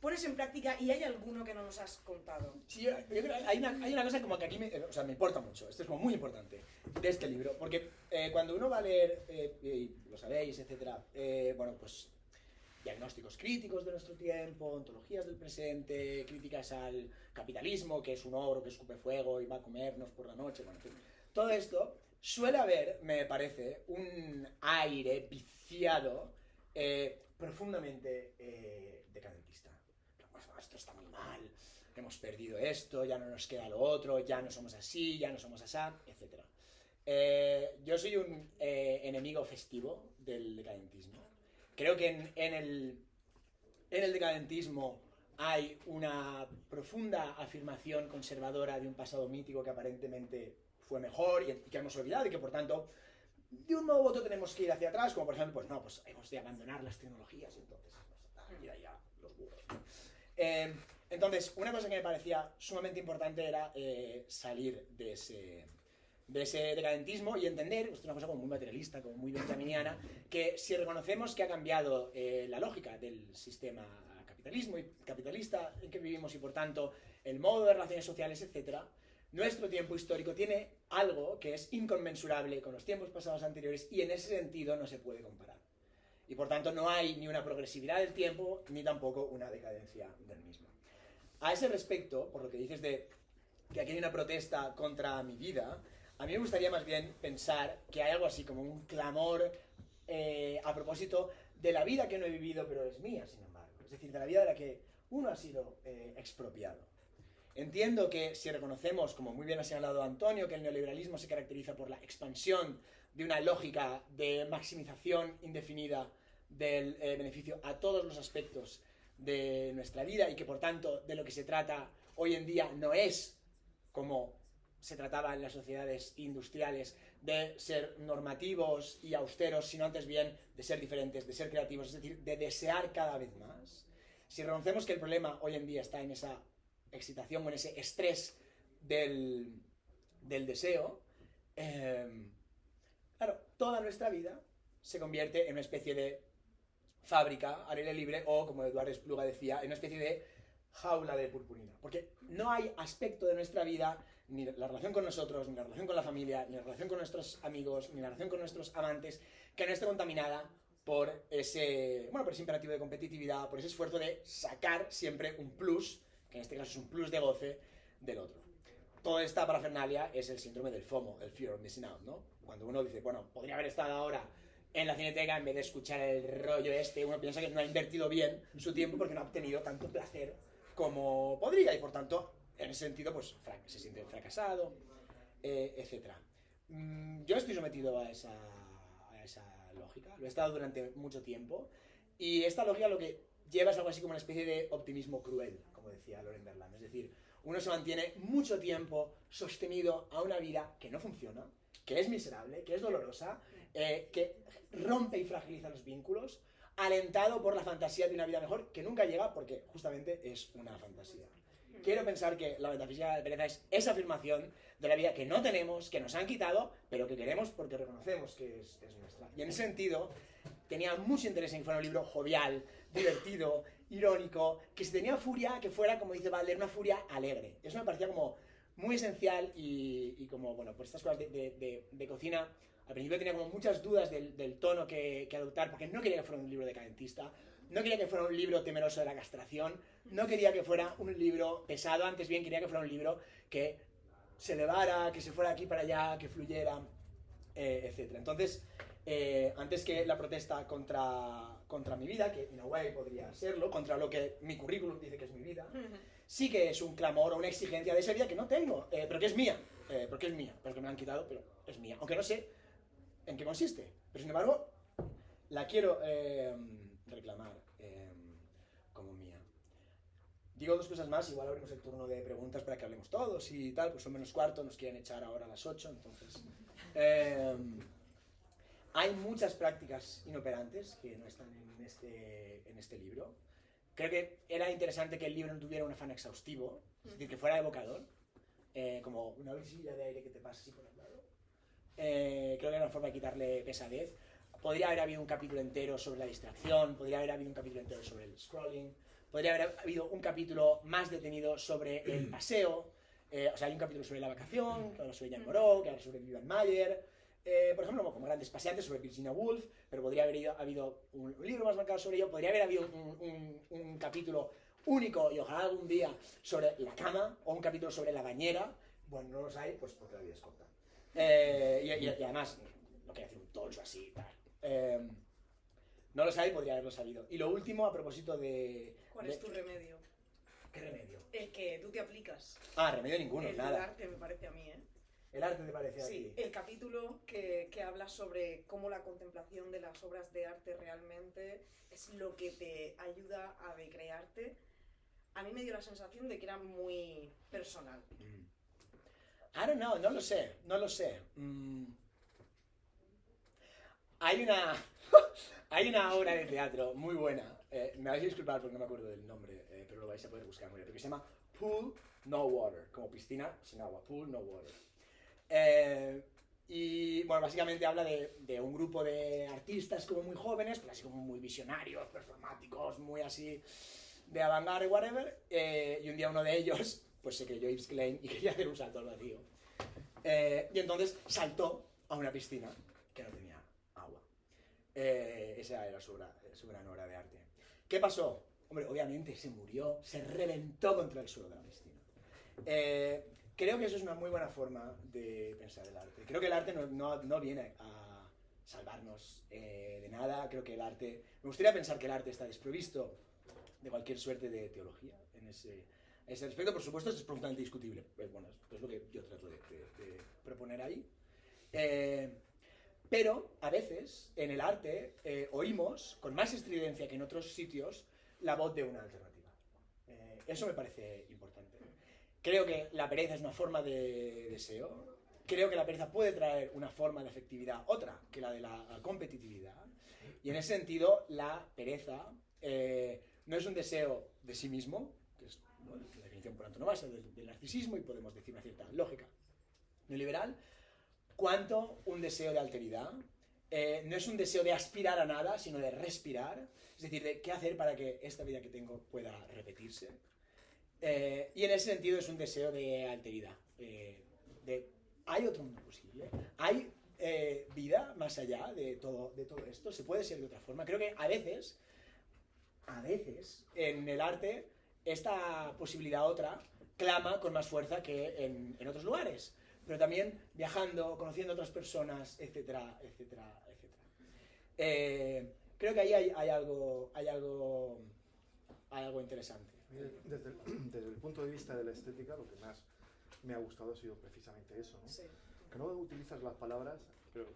B: pones en práctica y hay alguno que no nos has contado?
C: Sí, yo creo que hay una cosa como que aquí me importa mucho, esto es como muy importante de este libro, porque cuando uno va a leer, y lo sabéis, etcétera, bueno, pues diagnósticos críticos de nuestro tiempo, ontologías del presente, críticas al capitalismo, que es un ogro que escupe fuego y va a comernos por la noche, bueno, en fin, todo esto suele haber, me parece, un aire viciado profundamente decadentista. Esto está muy mal, hemos perdido esto, ya no nos queda lo otro, ya no somos así, ya no somos asá, etc. Yo soy un enemigo festivo del decadentismo. Creo que en el decadentismo hay una profunda afirmación conservadora de un pasado mítico que aparentemente fue mejor y que hemos olvidado y que por tanto de un modo u otro tenemos que ir hacia atrás, como por ejemplo, pues no, pues hemos de abandonar las tecnologías y entonces, pues, ir allá los burros. Entonces, una cosa que me parecía sumamente importante era salir de ese decadentismo y entender, esto es una cosa como muy materialista, como muy benjaminiana, que si reconocemos que ha cambiado la lógica del sistema capitalista en que vivimos y por tanto el modo de relaciones sociales, etcétera, nuestro tiempo histórico tiene algo que es inconmensurable con los tiempos pasados anteriores y en ese sentido no se puede comparar. Y por tanto no hay ni una progresividad del tiempo ni tampoco una decadencia del mismo. A ese respecto, por lo que dices de que aquí hay una protesta contra mi vida, a mí me gustaría más bien pensar que hay algo así como un clamor a propósito de la vida que no he vivido pero es mía, sin embargo. Es decir, de la vida de la que uno ha sido expropiado. Entiendo que si reconocemos, como muy bien ha señalado Antonio, que el neoliberalismo se caracteriza por la expansión de una lógica de maximización indefinida del beneficio a todos los aspectos de nuestra vida y que por tanto de lo que se trata hoy en día no es como se trataba en las sociedades industriales de ser normativos y austeros, sino antes bien de ser diferentes, de ser creativos, es decir, de desear cada vez más. Si reconocemos que el problema hoy en día está en esa excitación o en ese estrés del deseo, claro, toda nuestra vida se convierte en una especie de fábrica al aire libre o, como Eduard Espluga decía, en una especie de jaula de purpurina. Porque no hay aspecto de nuestra vida, ni la relación con nosotros, ni la relación con la familia, ni la relación con nuestros amigos, ni la relación con nuestros amantes, que no esté contaminada por ese imperativo de competitividad, por ese esfuerzo de sacar siempre un plus, que en este caso es un plus de goce, del otro. Toda esta parafernalia es el síndrome del FOMO, el Fear of Missing Out, ¿no? Cuando uno dice, bueno, podría haber estado ahora en la Cineteca en vez de escuchar el rollo uno piensa que no ha invertido bien su tiempo porque no ha obtenido tanto placer como podría y por tanto, en ese sentido, pues se siente fracasado, etc. Yo estoy sometido a esa lógica, lo he estado durante mucho tiempo y esta lógica lo que lleva es algo así como una especie de optimismo cruel, como decía Loren Berland, es decir, uno se mantiene mucho tiempo sostenido a una vida que no funciona, que es miserable, que es dolorosa, que rompe y fragiliza los vínculos, alentado por la fantasía de una vida mejor que nunca llega porque justamente es una fantasía. Quiero pensar que la metafísica de la pereza es esa afirmación de la vida que no tenemos, que nos han quitado, pero que queremos porque reconocemos que es nuestra. Y en ese sentido, tenía mucho interés en que fuera un libro jovial, divertido, irónico, que si tenía furia, que fuera, como dice Baldner, una furia alegre. Eso me parecía como muy esencial y como, bueno, por estas cosas de cocina, al principio tenía como muchas dudas del tono que adoptar, porque no quería que fuera un libro decadentista, no quería que fuera un libro temeroso de la castración, no quería que fuera un libro pesado, antes bien quería que fuera un libro que se elevara, que se fuera de aquí para allá, que fluyera, etc. Entonces, antes que la protesta contra mi vida, que in a way podría serlo, contra lo que mi currículum dice que es mi vida, sí que es un clamor o una exigencia de esa vida que no tengo, pero que es mía, porque es mía, porque me la han quitado, pero es mía, aunque no sé en qué consiste, pero sin embargo la quiero reclamar como mía. Digo dos cosas más, igual abrimos el turno de preguntas para que hablemos todos y tal, pues son menos cuarto, nos quieren echar ahora a las 8, entonces... hay muchas prácticas inoperantes que no están en este libro. Creo que era interesante que el libro no tuviera un afán exhaustivo, es decir, que fuera evocador, como una brisilla de aire que te pasa así por el lado. Creo que era una forma de quitarle pesadez. Podría haber habido un capítulo entero sobre la distracción, podría haber habido un capítulo entero sobre el scrolling, podría haber habido un capítulo más detenido sobre el paseo, o sea, hay un capítulo sobre la vacación, que habla sobre Jean Moreau, que habla sobre Vivian Mayer, por ejemplo, como Grandes Paseantes sobre Virginia Woolf, pero podría haber habido un libro más marcado sobre ello, podría haber habido un capítulo único y ojalá algún día sobre la cama, o un capítulo sobre la bañera. Bueno, no los hay, pues porque la vida es corta. Y además, no quería hacer un tocho así, tal. No los hay, podría haberlo sabido. Y lo último, a propósito de...
B: ¿Cuál es tu remedio?
C: ¿Qué remedio?
B: El que tú te aplicas.
C: Remedio ninguno,
B: el
C: nada.
B: El arte me parece a mí, ¿eh?
C: El arte te parece a ti.
B: Sí, el capítulo que habla sobre cómo la contemplación de las obras de arte realmente es lo que te ayuda a recrearte. A mí me dio la sensación de que era muy personal.
C: I don't know, no lo sé. Hay una obra de teatro muy buena Me vais a disculpar porque no me acuerdo del nombre, pero lo vais a poder buscar muy bien, porque se llama Pool No Water, como piscina sin agua, Pool No Water. Y bueno, básicamente habla de un grupo de artistas como muy jóvenes, pero así como muy visionarios, performáticos, muy así de avant-garde, whatever, y un día uno de ellos pues se creyó Yves Klein y quería hacer un salto al vacío. Y entonces saltó a una piscina que no tenía agua. Esa era su gran obra de arte. ¿Qué pasó? Hombre, obviamente se murió, se reventó contra el suelo de la piscina. Creo que eso es una muy buena forma de pensar el arte. Creo que el arte no viene a salvarnos de nada. Creo que el arte... Me gustaría pensar que el arte está desprovisto de cualquier suerte de teología en ese respecto. Por supuesto, es profundamente discutible. Bueno, es lo que yo trato de proponer ahí. Pero a veces en el arte oímos con más estridencia que en otros sitios la voz de una alternativa. Eso me parece importante. Creo que la pereza es una forma de deseo. Creo que la pereza puede traer una forma de afectividad, otra que la de la competitividad. Y en ese sentido, la pereza no es un deseo de sí mismo, que es, ¿no?, la definición por antonomasia del narcisismo, y podemos decir una cierta lógica neoliberal, cuanto un deseo de alteridad. No es un deseo de aspirar a nada, sino de respirar, es decir, de qué hacer para que esta vida que tengo pueda repetirse. Y en ese sentido es un deseo de alteridad. ¿Hay otro mundo posible? ¿Hay vida más allá de todo esto? ¿Se puede ser de otra forma? Creo que a veces en el arte esta posibilidad otra clama con más fuerza que en otros lugares. Pero también viajando, conociendo a otras personas, etcétera, etcétera, etcétera. Creo que ahí hay algo interesante.
A: Desde el punto de vista de la estética, lo que más me ha gustado ha sido precisamente eso, ¿no?
B: Sí.
A: Que no utilizas las palabras, pero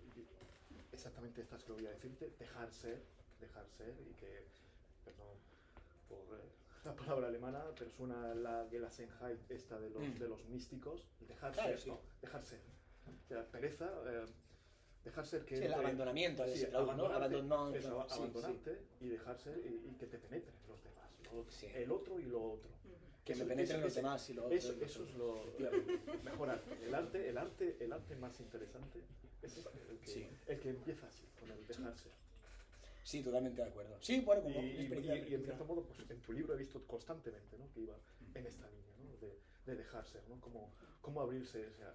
A: exactamente estas que voy a decirte, dejar ser, y que, perdón por la palabra alemana, pero suena la Gelassenheit esta de los místicos, dejar
C: Claro,
A: ser,
C: sí.
A: ¿no? Dejar ser. O sea, pereza, dejar ser que...
C: Sí, el abandonamiento,
A: sí,
C: se traduce, ¿no? Abandonarte,
A: eso,
C: sí,
A: abandonarte y dejar ser y que te penetren los demás,
C: Sí.
A: el otro y lo otro.
C: Que
A: Eso-
C: me penetren
A: eso-
C: los demás y lo otro.
A: Eso es lo mejor arte. El arte más interesante es
C: Sí.
A: el que empieza así, con el dejarse.
C: Sí, totalmente de acuerdo. Sí, bueno, como
A: Y
C: experiencia
A: en
C: de
A: cierto modo, pues en tu libro he visto constantemente, ¿no?, que iba en esta línea, ¿no?, de dejarse, ¿no?, cómo abrirse, o sea,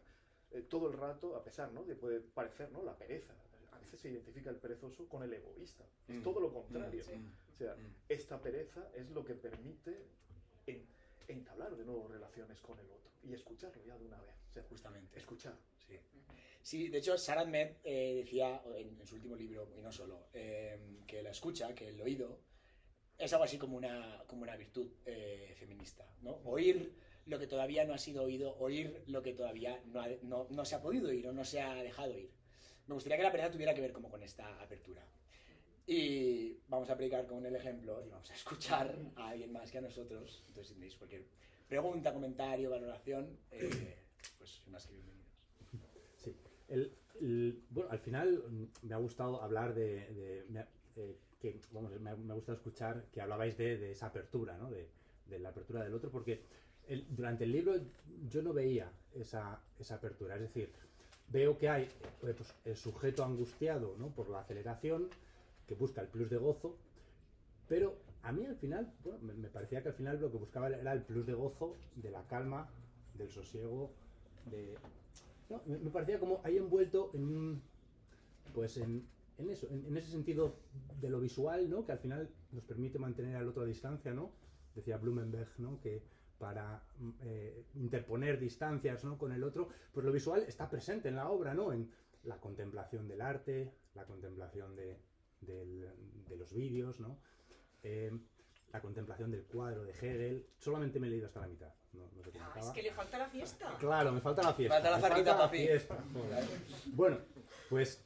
A: todo el rato, a pesar, ¿no?, de puede parecer, ¿no?, la pereza. A veces se identifica el perezoso con el egoísta. Es todo lo contrario. O sea, esta pereza es lo que permite entablar de nuevo relaciones con el otro y escucharlo ya de una vez. O sea,
C: Justamente.
A: escuchar.
C: Sí. Sí, de hecho, Sarah Ahmed decía en su último libro, y no solo, que la escucha, que el oído, es algo así como una virtud feminista, ¿no? Oír lo que todavía no ha sido oído, oír lo que todavía no se ha podido oír o no se ha dejado oír. Me gustaría que la pereza tuviera que ver como con esta apertura. Y vamos a aplicar con el ejemplo y vamos a escuchar a alguien más que a nosotros. Entonces, si tenéis cualquier pregunta, comentario, valoración, pues sois más que bienvenidos.
D: Sí. Bueno, al final me ha gustado hablar que, vamos, me ha gustado escuchar que hablabais de esa apertura, ¿no?, de la apertura del otro, porque durante el libro yo no veía esa apertura. Es decir, veo que hay pues, el sujeto angustiado, ¿no?, por la aceleración, que busca el plus de gozo, pero a mí al final, bueno, me parecía que al final lo que buscaba era el plus de gozo, de la calma, del sosiego, no, me parecía como ahí envuelto en eso, en ese sentido de lo visual, ¿no?, que al final nos permite mantener al otro a distancia, ¿no? Decía Blumenberg, ¿no?, que para interponer distancias, ¿no?, con el otro, pues lo visual está presente en la obra, ¿no?, en la contemplación del arte, la contemplación de los vídeos, ¿no?, la contemplación del cuadro de Hegel. Solamente me he leído hasta la mitad, no sé cómo
B: Es
D: acaba.
B: que le falta la fiesta.
D: Claro, me falta la fiesta.
C: Falta la
D: me
C: farrita,
D: falta la
C: papi.
D: fiesta, joder. Bueno, pues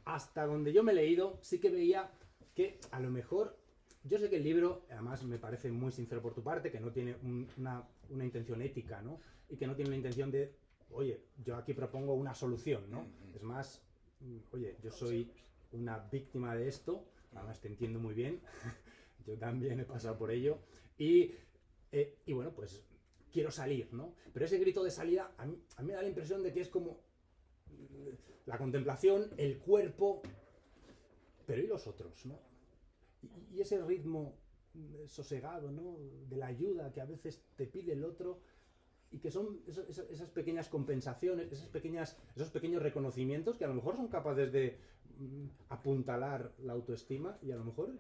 D: hasta donde yo me he leído, sí que veía que a lo mejor, yo sé que el libro, además me parece muy sincero por tu parte, que no tiene una intención ética, ¿no?, y que no tiene la intención de, oye, yo aquí propongo una solución, ¿no? Es más, oye, yo soy una víctima de esto, además te entiendo muy bien, yo también he pasado por ello. Y bueno, pues quiero salir, ¿no? Pero ese grito de salida a mí me da la impresión de que es como la contemplación, el cuerpo, pero ¿y los otros, no? Y ese ritmo sosegado, ¿no? De la ayuda que a veces te pide el otro y que son esas pequeñas compensaciones, esos pequeños reconocimientos que a lo mejor son capaces de apuntalar la autoestima y a lo mejor...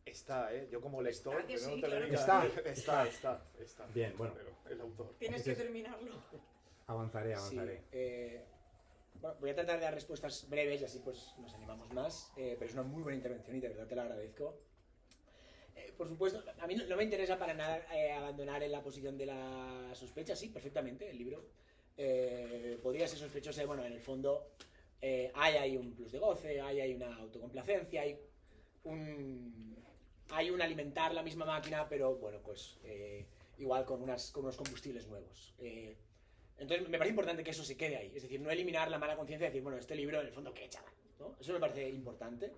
A: Está, yo como lector,
B: Está, que
A: pero no
B: sí,
A: te lo
B: claro
A: diga.
B: que
A: Está.
D: Bien, bueno.
A: Pero el autor.
B: Tienes que terminarlo.
D: Avanzaré.
C: Sí, bueno, voy a tratar de dar respuestas breves y así pues nos animamos más, pero es una muy buena intervención y de verdad te la agradezco. Por supuesto, a mí no me interesa para nada abandonar en la posición de la sospecha, sí, perfectamente, el libro podría ser sospechoso, bueno, en el fondo hay un plus de goce, hay una autocomplacencia, hay un alimentar la misma máquina, pero bueno, pues igual con unos combustibles nuevos. Entonces me parece importante que eso se quede ahí, es decir, no eliminar la mala conciencia y decir, bueno, este libro en el fondo, ¿qué, chaval? ¿No? Eso me parece importante,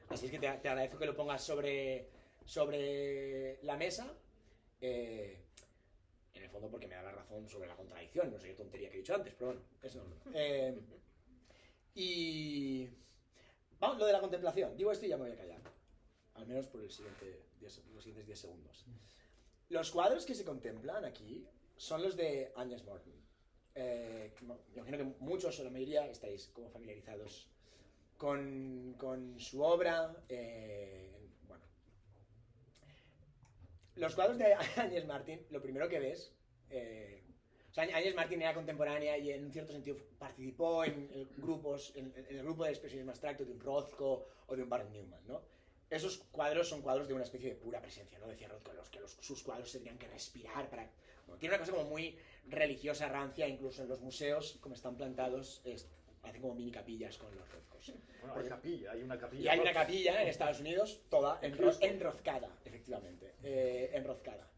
C: así es que te agradezco que lo pongas sobre la mesa, en el fondo porque me da la razón sobre la contradicción, no sé qué tontería que he dicho antes, pero bueno, eso no. Y vamos, lo de la contemplación, digo esto y ya me voy a callar, al menos por los siguientes 10 segundos. Los cuadros que se contemplan aquí son los de Agnes Martin. Me imagino que muchos o la mayoría estáis como familiarizados con su obra. Bueno, los cuadros de Agnes Martin, lo primero que ves, o sea, Agnes Martin era contemporánea y en un cierto sentido participó en el grupo de expresionismo abstracto de un Rothko o de un Baron Newman, ¿no? Esos cuadros son cuadros de una especie de pura presencia, ¿no? Decía Rothko, sus cuadros se tenían que respirar para... Bueno, tiene una cosa como muy religiosa, rancia, incluso en los museos, como están plantados, hacen como mini capillas con los Rothkos.
A: Bueno, hay una capilla.
C: Y hay una capilla en Estados Unidos, toda enroscada, efectivamente, enroscada.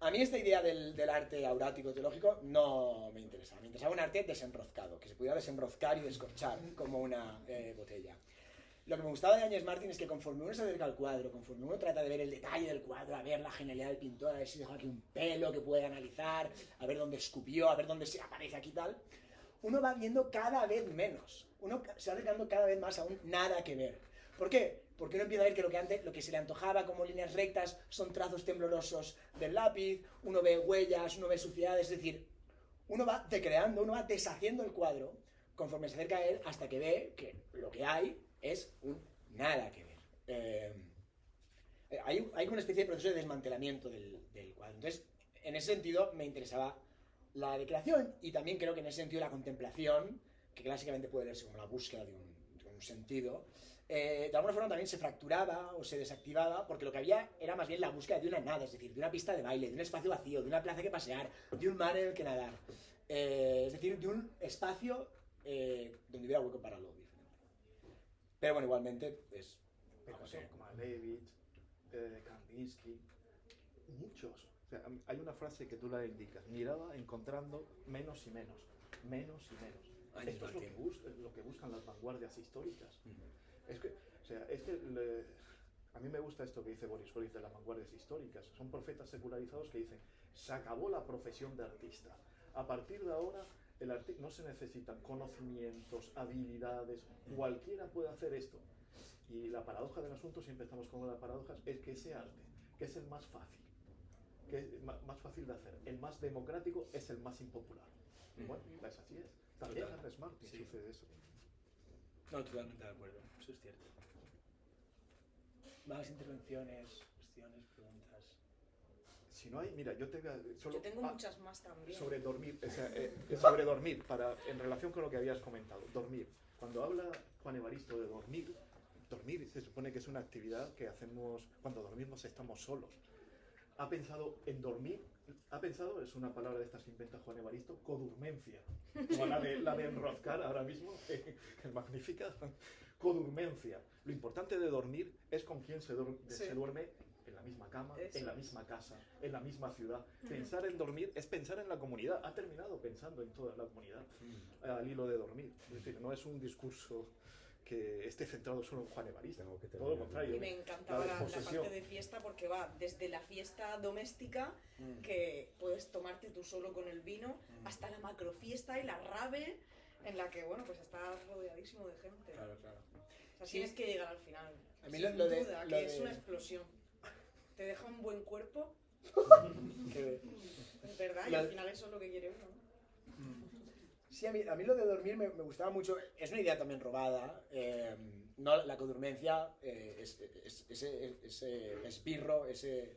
C: A mí esta idea del arte aurático teológico no me interesaba. Me interesaba un arte desenroscado, que se pudiera desenroscar y descorchar como una botella. Lo que me gustaba de Agnes Martin es que conforme uno se acerca al cuadro, conforme uno trata de ver el detalle del cuadro, a ver la genialidad del pintor, a ver si dejó aquí un pelo que puede analizar, a ver dónde escupió, a ver dónde se aparece aquí tal, uno va viendo cada vez menos. Uno se va acercando cada vez más a un nada que ver. ¿Por qué? Porque uno empieza a ver que lo que se le antojaba como líneas rectas son trazos temblorosos del lápiz, uno ve huellas, uno ve suciedades, es decir, uno va decreando, uno va deshaciendo el cuadro conforme se acerca a él hasta que ve que lo que hay es un nada que ver. Hay como una especie de proceso de desmantelamiento del cuadro. Entonces, en ese sentido me interesaba la declaración y también creo que en ese sentido la contemplación, que clásicamente puede verse como la búsqueda de un sentido, de alguna forma también se fracturaba o se desactivaba porque lo que había era más bien la búsqueda de una nada, es decir, de una pista de baile, de un espacio vacío, de una plaza que pasear, de un mar en el que nadar, es decir, de un espacio donde hubiera hueco para lo diferente. Pero bueno, igualmente es...
A: Como Malevich, Kandinsky, muchos. O sea, hay una frase que tú la indicas, miraba encontrando menos y menos, menos y menos. Esto es lo que buscan las vanguardias históricas. Es que, a mí me gusta esto que dice Boris Goris de las vanguardias históricas. Son profetas secularizados que dicen, se acabó la profesión de artista. A partir de ahora, no se necesitan conocimientos, habilidades, cualquiera puede hacer esto. Y la paradoja del asunto, siempre estamos con las paradojas, es que ese arte, que es el más fácil, que es más fácil de hacer, el más democrático, es el más impopular. Y bueno, pues así es. También en Agnes Martin sucede eso.
C: No, totalmente de acuerdo, eso es cierto. Más intervenciones, cuestiones, preguntas.
A: Si no hay, mira, yo
B: tengo muchas más también.
A: Sobre dormir, sobre dormir, en relación con lo que habías comentado, dormir. Cuando habla Juan Evaristo de dormir se supone que es una actividad que hacemos cuando dormimos, estamos solos. Ha pensado en dormir, es una palabra de estas que inventa Juan Evaristo, codurmencia, como la de enroscar ahora mismo, que es magnífica, codurmencia. Lo importante de dormir es con quién se duerme en la misma cama, en la misma casa, en la misma ciudad. Pensar en dormir es pensar en la comunidad. Ha terminado pensando en toda la comunidad al hilo de dormir. Es decir, no es un discurso que esté centrado solo en Juan Evaristo.
D: Tengo que
A: Todo lo
D: terminar.
A: contrario.
B: Y me encantaba la
A: desposesión.
B: parte de fiesta porque va desde la fiesta doméstica, que puedes tomarte tú solo con el vino, hasta la macrofiesta y la rave, en la que, bueno, pues estás rodeadísimo de gente.
C: Claro, claro.
B: O sea,
C: Sí.
B: tienes que llegar al final.
C: A mí
B: Sin
C: lo de-
B: duda,
C: lo
B: que es
C: de-
B: una explosión. Te deja un buen cuerpo,
C: Que-
B: es verdad, y
C: Lo-
B: al final eso es lo que quiere uno, ¿no?
C: Sí, a mí lo de dormir me gustaba mucho. Es una idea también robada. No, la codurmencia, ese esbirro, ese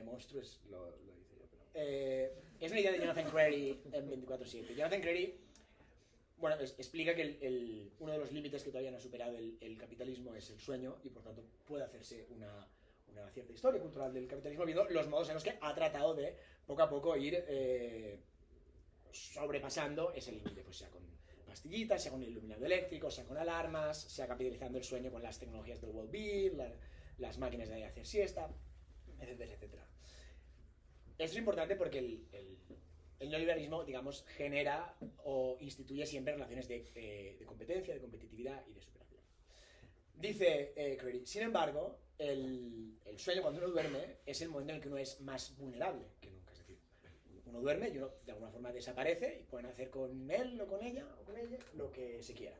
C: monstruo, lo hice yo. Es una idea de Jonathan Crary en 24/7. Jonathan Crary, bueno, explica que uno de los límites que todavía no ha superado el capitalismo es el sueño y por tanto puede hacerse una cierta historia cultural del capitalismo viendo los modos en los que ha tratado de poco a poco ir sobrepasando ese límite, pues sea con pastillitas, sea con el iluminado eléctrico, sea con alarmas, sea capitalizando el sueño con las tecnologías del well-being, las máquinas de hacer siesta, etcétera, etcétera. Esto es importante porque el neoliberalismo, digamos, genera o instituye siempre relaciones de competencia, de competitividad y de superación. Dice Crary, sin embargo, el sueño cuando uno duerme es el momento en el que uno es más vulnerable que nunca. Es decir, uno duerme y uno de alguna forma desaparece y pueden hacer con él o con ella lo que se quiera.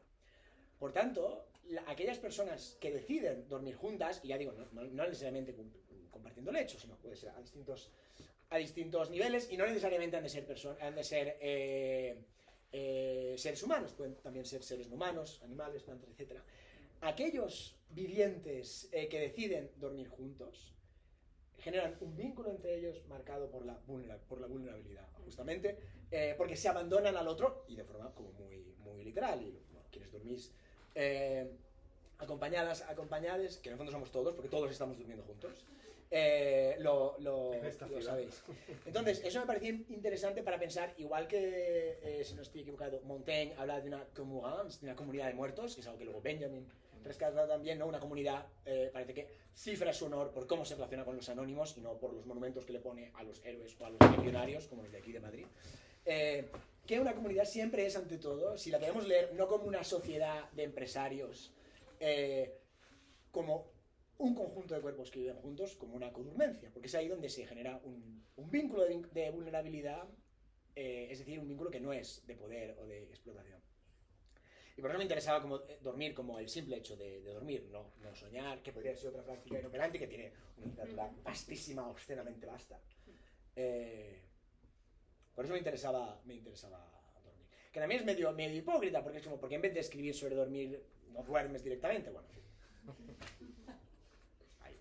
C: Por tanto, aquellas personas que deciden dormir juntas, y ya digo, no necesariamente compartiendo lecho, sino puede ser a distintos niveles y no necesariamente han de ser seres humanos, pueden también ser seres no humanos, animales, plantas, etc. Aquellos vivientes que deciden dormir juntos generan un vínculo entre ellos marcado por la vulnerabilidad, justamente porque se abandonan al otro y de forma como muy literal. Y bueno, quienes dormís acompañades, que en el fondo somos todos, porque todos estamos durmiendo juntos, lo sabéis. Entonces, eso me parecía interesante para pensar, igual que, si no estoy equivocado, Montaigne habla de una communance, de una comunidad de muertos, que es algo que luego Benjamin rescata también, ¿no? Una comunidad, parece que cifra su honor por cómo se relaciona con los anónimos y no por los monumentos que le pone a los héroes o a los legionarios, como el de aquí de Madrid. Que una comunidad siempre es, ante todo, si la queremos leer no como una sociedad de empresarios, como un conjunto de cuerpos que viven juntos, como una codurmencia, porque es ahí donde se genera un vínculo de vulnerabilidad, es decir, un vínculo que no es de poder o de explotación. Y por eso me interesaba dormir como el simple hecho de dormir, no soñar, que podría ser otra práctica inoperante que tiene una literatura vastísima, obscenamente vasta. Por eso me interesaba dormir. Que también es medio hipócrita, porque es como, porque en vez de escribir sobre dormir, no duermes directamente. Bueno, en fin. Ahí.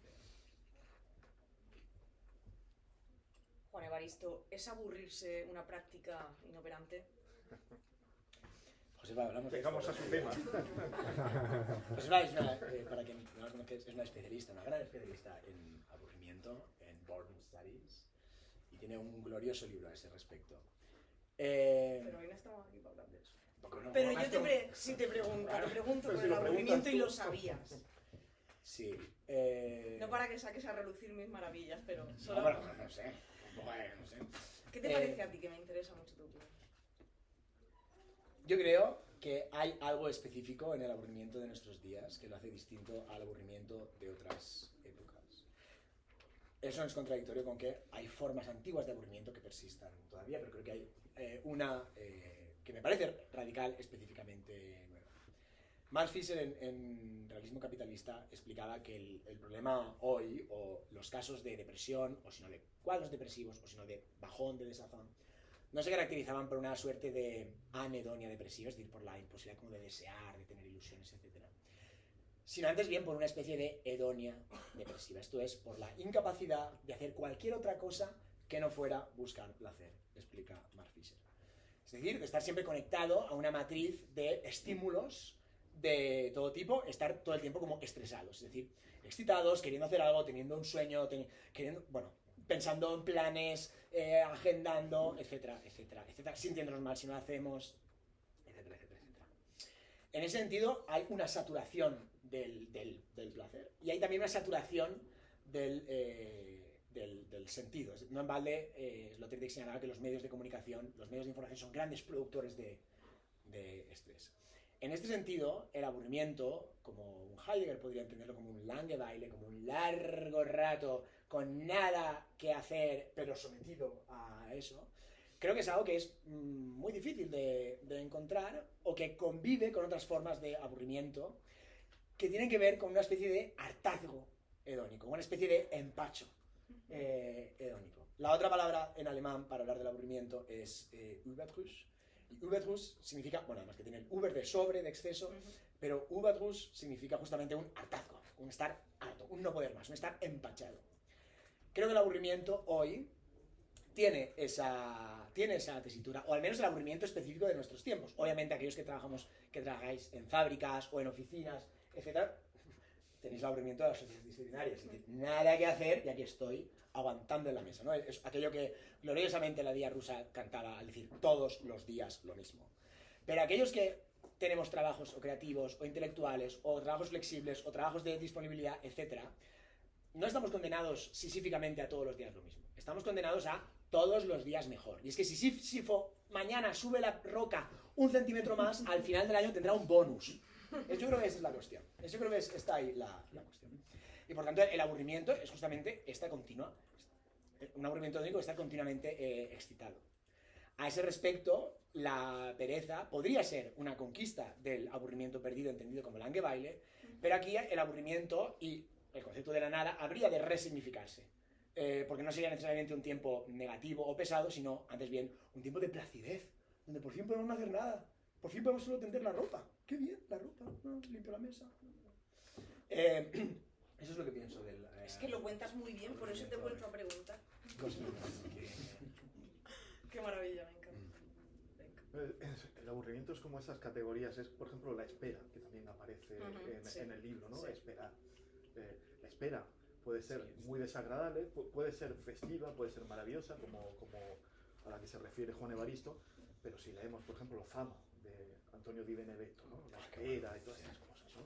B: Juan Evaristo, ¿es aburrirse una práctica inoperante?
C: Josefa, hablamos de
A: Llegamos a su tema.
C: Josefa es para quien no la conozca, es una especialista, una gran especialista en aburrimiento, en boredom studies, y tiene un glorioso libro a ese respecto.
B: Pero hoy no estamos aquí para hablar de eso.
C: No,
B: Pero
C: más
B: yo
C: que-
B: si te pregunto
A: Pero
B: por
A: si
B: el
A: lo preguntas
B: aburrimiento y
A: tú.
B: lo sabías.
C: Sí.
B: No para que saques a relucir mis maravillas, pero solo...
C: No, bueno, no sé. No sé.
B: ¿Qué te parece a ti, que me interesa mucho tu opinión?
C: Yo creo que hay algo específico en el aburrimiento de nuestros días que lo hace distinto al aburrimiento de otras épocas. Eso no es contradictorio con que hay formas antiguas de aburrimiento que persistan todavía, pero creo que hay una que me parece radical, específicamente nueva. Max Fischer en Realismo Capitalista explicaba que el problema hoy, o los casos de depresión, o si no de cuadros depresivos, o si no de bajón, de desazón, no se caracterizaban por una suerte de anedonia depresiva, es decir, por la imposibilidad como de desear, de tener ilusiones, etc. Sino antes bien por una especie de hedonia depresiva, esto es, por la incapacidad de hacer cualquier otra cosa que no fuera buscar placer, explica Max Fischer. Es decir, de estar siempre conectado a una matriz de estímulos de todo tipo, estar todo el tiempo como estresados, es decir, excitados, queriendo hacer algo, teniendo un sueño, pensando en planes, agendando, etcétera, etcétera, etcétera, sintiéndonos mal si no lo hacemos, etcétera, etcétera, etcétera. En ese sentido, hay una saturación del placer y hay también una saturación del sentido. No en balde, Sloterdijk señalaba que los medios de comunicación, los medios de información son grandes productores de estrés. En este sentido, el aburrimiento, como un Heidegger podría entenderlo como un Langeweile, como un largo rato con nada que hacer, pero sometido a eso, creo que es algo que es muy difícil de encontrar o que convive con otras formas de aburrimiento que tienen que ver con una especie de hartazgo hedónico, una especie de empacho hedónico. La otra palabra en alemán para hablar del aburrimiento es Überdruss. Y Überdruss significa, bueno, además que tiene el Uber de sobre, de exceso, pero Überdruss significa justamente un hartazgo, un estar harto, un no poder más, un estar empachado. Creo que el aburrimiento hoy tiene esa tesitura, o al menos el aburrimiento específico de nuestros tiempos. Obviamente aquellos que trabajáis en fábricas o en oficinas, etc., tenéis el aburrimiento de las sociedades disciplinarias, es decir, nada que hacer y aquí estoy aguantando en la mesa, ¿no? Es aquello que gloriosamente la Día Rusa cantaba al decir todos los días lo mismo. Pero aquellos que tenemos trabajos o creativos o intelectuales o trabajos flexibles o trabajos de disponibilidad, etc., no estamos condenados sisíficamente a todos los días lo mismo. Estamos condenados a todos los días mejor. Y es que si Sísifo mañana sube la roca 1 centímetro más, al final del año tendrá un bonus. Yo creo que esa es la cuestión. Yo creo que está ahí la cuestión. Y por tanto, el aburrimiento es justamente un aburrimiento único, estar continuamente excitado. A ese respecto, la pereza podría ser una conquista del aburrimiento perdido, entendido como Langeweile, pero aquí el aburrimiento y el concepto de la nada habría de resignificarse. Porque no sería necesariamente un tiempo negativo o pesado, sino, antes bien, un tiempo de placidez, donde por fin podemos no hacer nada. Por fin podemos solo tender la ropa. ¡Qué bien, la ropa! No, limpio la mesa. Eso es lo que pienso del...
B: Es que lo cuentas muy bien, por eso te he vuelto a preguntar. Qué maravilla, me encanta.
A: El aburrimiento es como esas categorías, es por ejemplo la espera, que también aparece en el libro, ¿no?
B: Sí.
A: Esperar. La espera puede ser muy desagradable, puede ser festiva, puede ser maravillosa, como a la que se refiere Juan Evaristo, pero si leemos, por ejemplo, Fama, de Antonio Di Benedetto, ¿no? La espera y todas esas cosas, ¿no?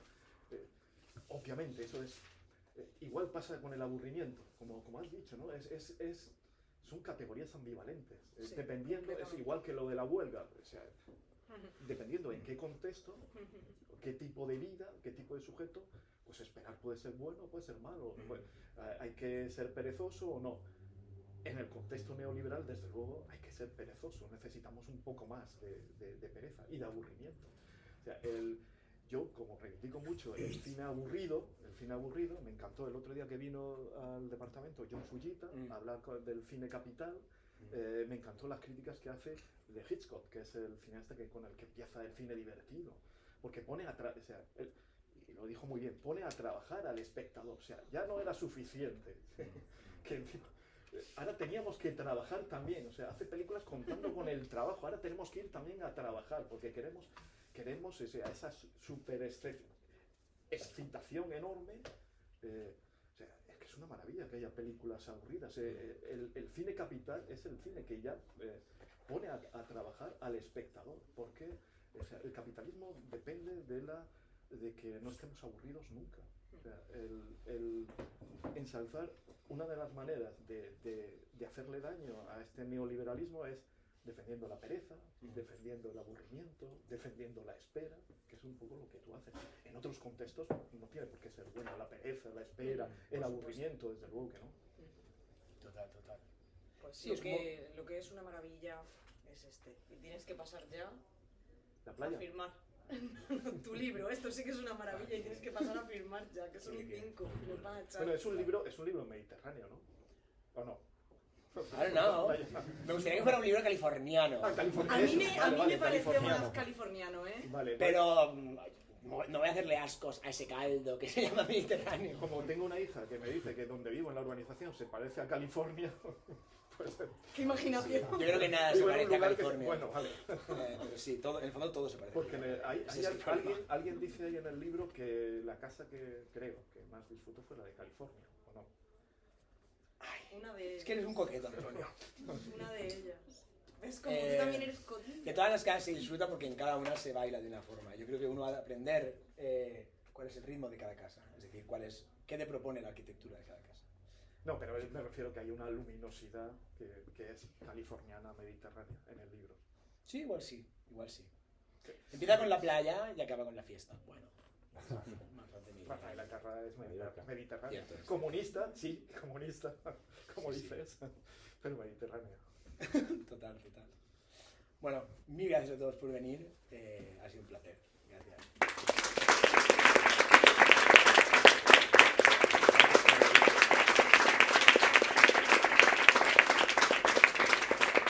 A: Obviamente, eso es... igual pasa con el aburrimiento, como has dicho, ¿no? Son categorías ambivalentes,
B: Sí,
A: dependiendo, es igual que lo de la huelga, o sea, dependiendo en qué contexto, qué tipo de vida, qué tipo de sujeto, pues esperar puede ser bueno o puede ser malo, hay que ser perezoso o no. En el contexto neoliberal, desde luego, hay que ser perezoso, necesitamos un poco más de pereza y de aburrimiento. O sea, yo, como reivindico mucho el cine aburrido, me encantó el otro día que vino al departamento John Fujita a hablar del cine capital, me encantó las críticas que hace de Hitchcock, que es el cineasta con el que empieza el cine divertido, porque pone y lo dijo muy bien, pone a trabajar al espectador, o sea, ya no era suficiente que ahora teníamos que trabajar también, o sea, hace películas contando con el trabajo, ahora tenemos que ir también a trabajar, porque queremos esa super excitación enorme. O sea, es que es una maravilla que haya películas aburridas. El cine capital es el cine que ya pone a trabajar al espectador, porque o sea, el capitalismo depende de que no estemos aburridos nunca. O sea, el ensalzar una de las maneras de hacerle daño a este neoliberalismo es defendiendo la pereza, defendiendo el aburrimiento, defendiendo la espera, que es un poco lo que tú haces. En otros contextos no tiene por qué ser bueno la pereza, la espera, el aburrimiento, desde luego que no.
C: Total.
B: Pues
C: Sí,
B: lo que es una maravilla es y tienes que pasar ya
A: La playa.
B: a firmar tu libro. Esto sí que es una maravilla y tienes que pasar a firmar ya, que son 5 y nos van a echar.
A: Bueno, es un libro mediterráneo, ¿no? ¿O no?
C: Ahora no. Me gustaría que fuera un libro californiano.
B: A mí me pareció más californiano, ¿eh?
A: Vale,
C: Pero no voy a hacerle ascos a ese caldo que se llama Mediterráneo.
A: como tengo una hija que me dice que donde vivo en la urbanización se parece a California, pues...
B: ¡Qué imaginación!
C: Yo creo que nada se
A: vivo en un
C: parece a
A: lugar
C: California.
A: Bueno, vale.
C: Pero sí, en el fondo todo se parece.
A: Porque
C: Ese es el problema.
A: alguien dice ahí en el libro que la casa que creo que más disfruto fue la de California, ¿o no?
B: Una de ellas.
C: Es que eres un coqueto, Antonio.
B: Una de ellas. ¿Ves como tú también eres coqueto?
C: De todas las casas se disfruta porque en cada una se baila de una forma. Yo creo que uno va a aprender cuál es el ritmo de cada casa. Es decir, qué te propone la arquitectura de cada casa.
A: No, pero me refiero que hay una luminosidad que es californiana, mediterránea en el libro.
C: Sí, igual sí. Empieza con la playa y acaba con la fiesta. Bueno, bastante bien.
A: Bueno, y la Carra es mediterránea.
C: Cierto es.
A: Comunista, sí, comunista, como dices, pero mediterránea.
C: Total. Bueno, mil gracias a todos por venir. Ha sido un placer. Gracias.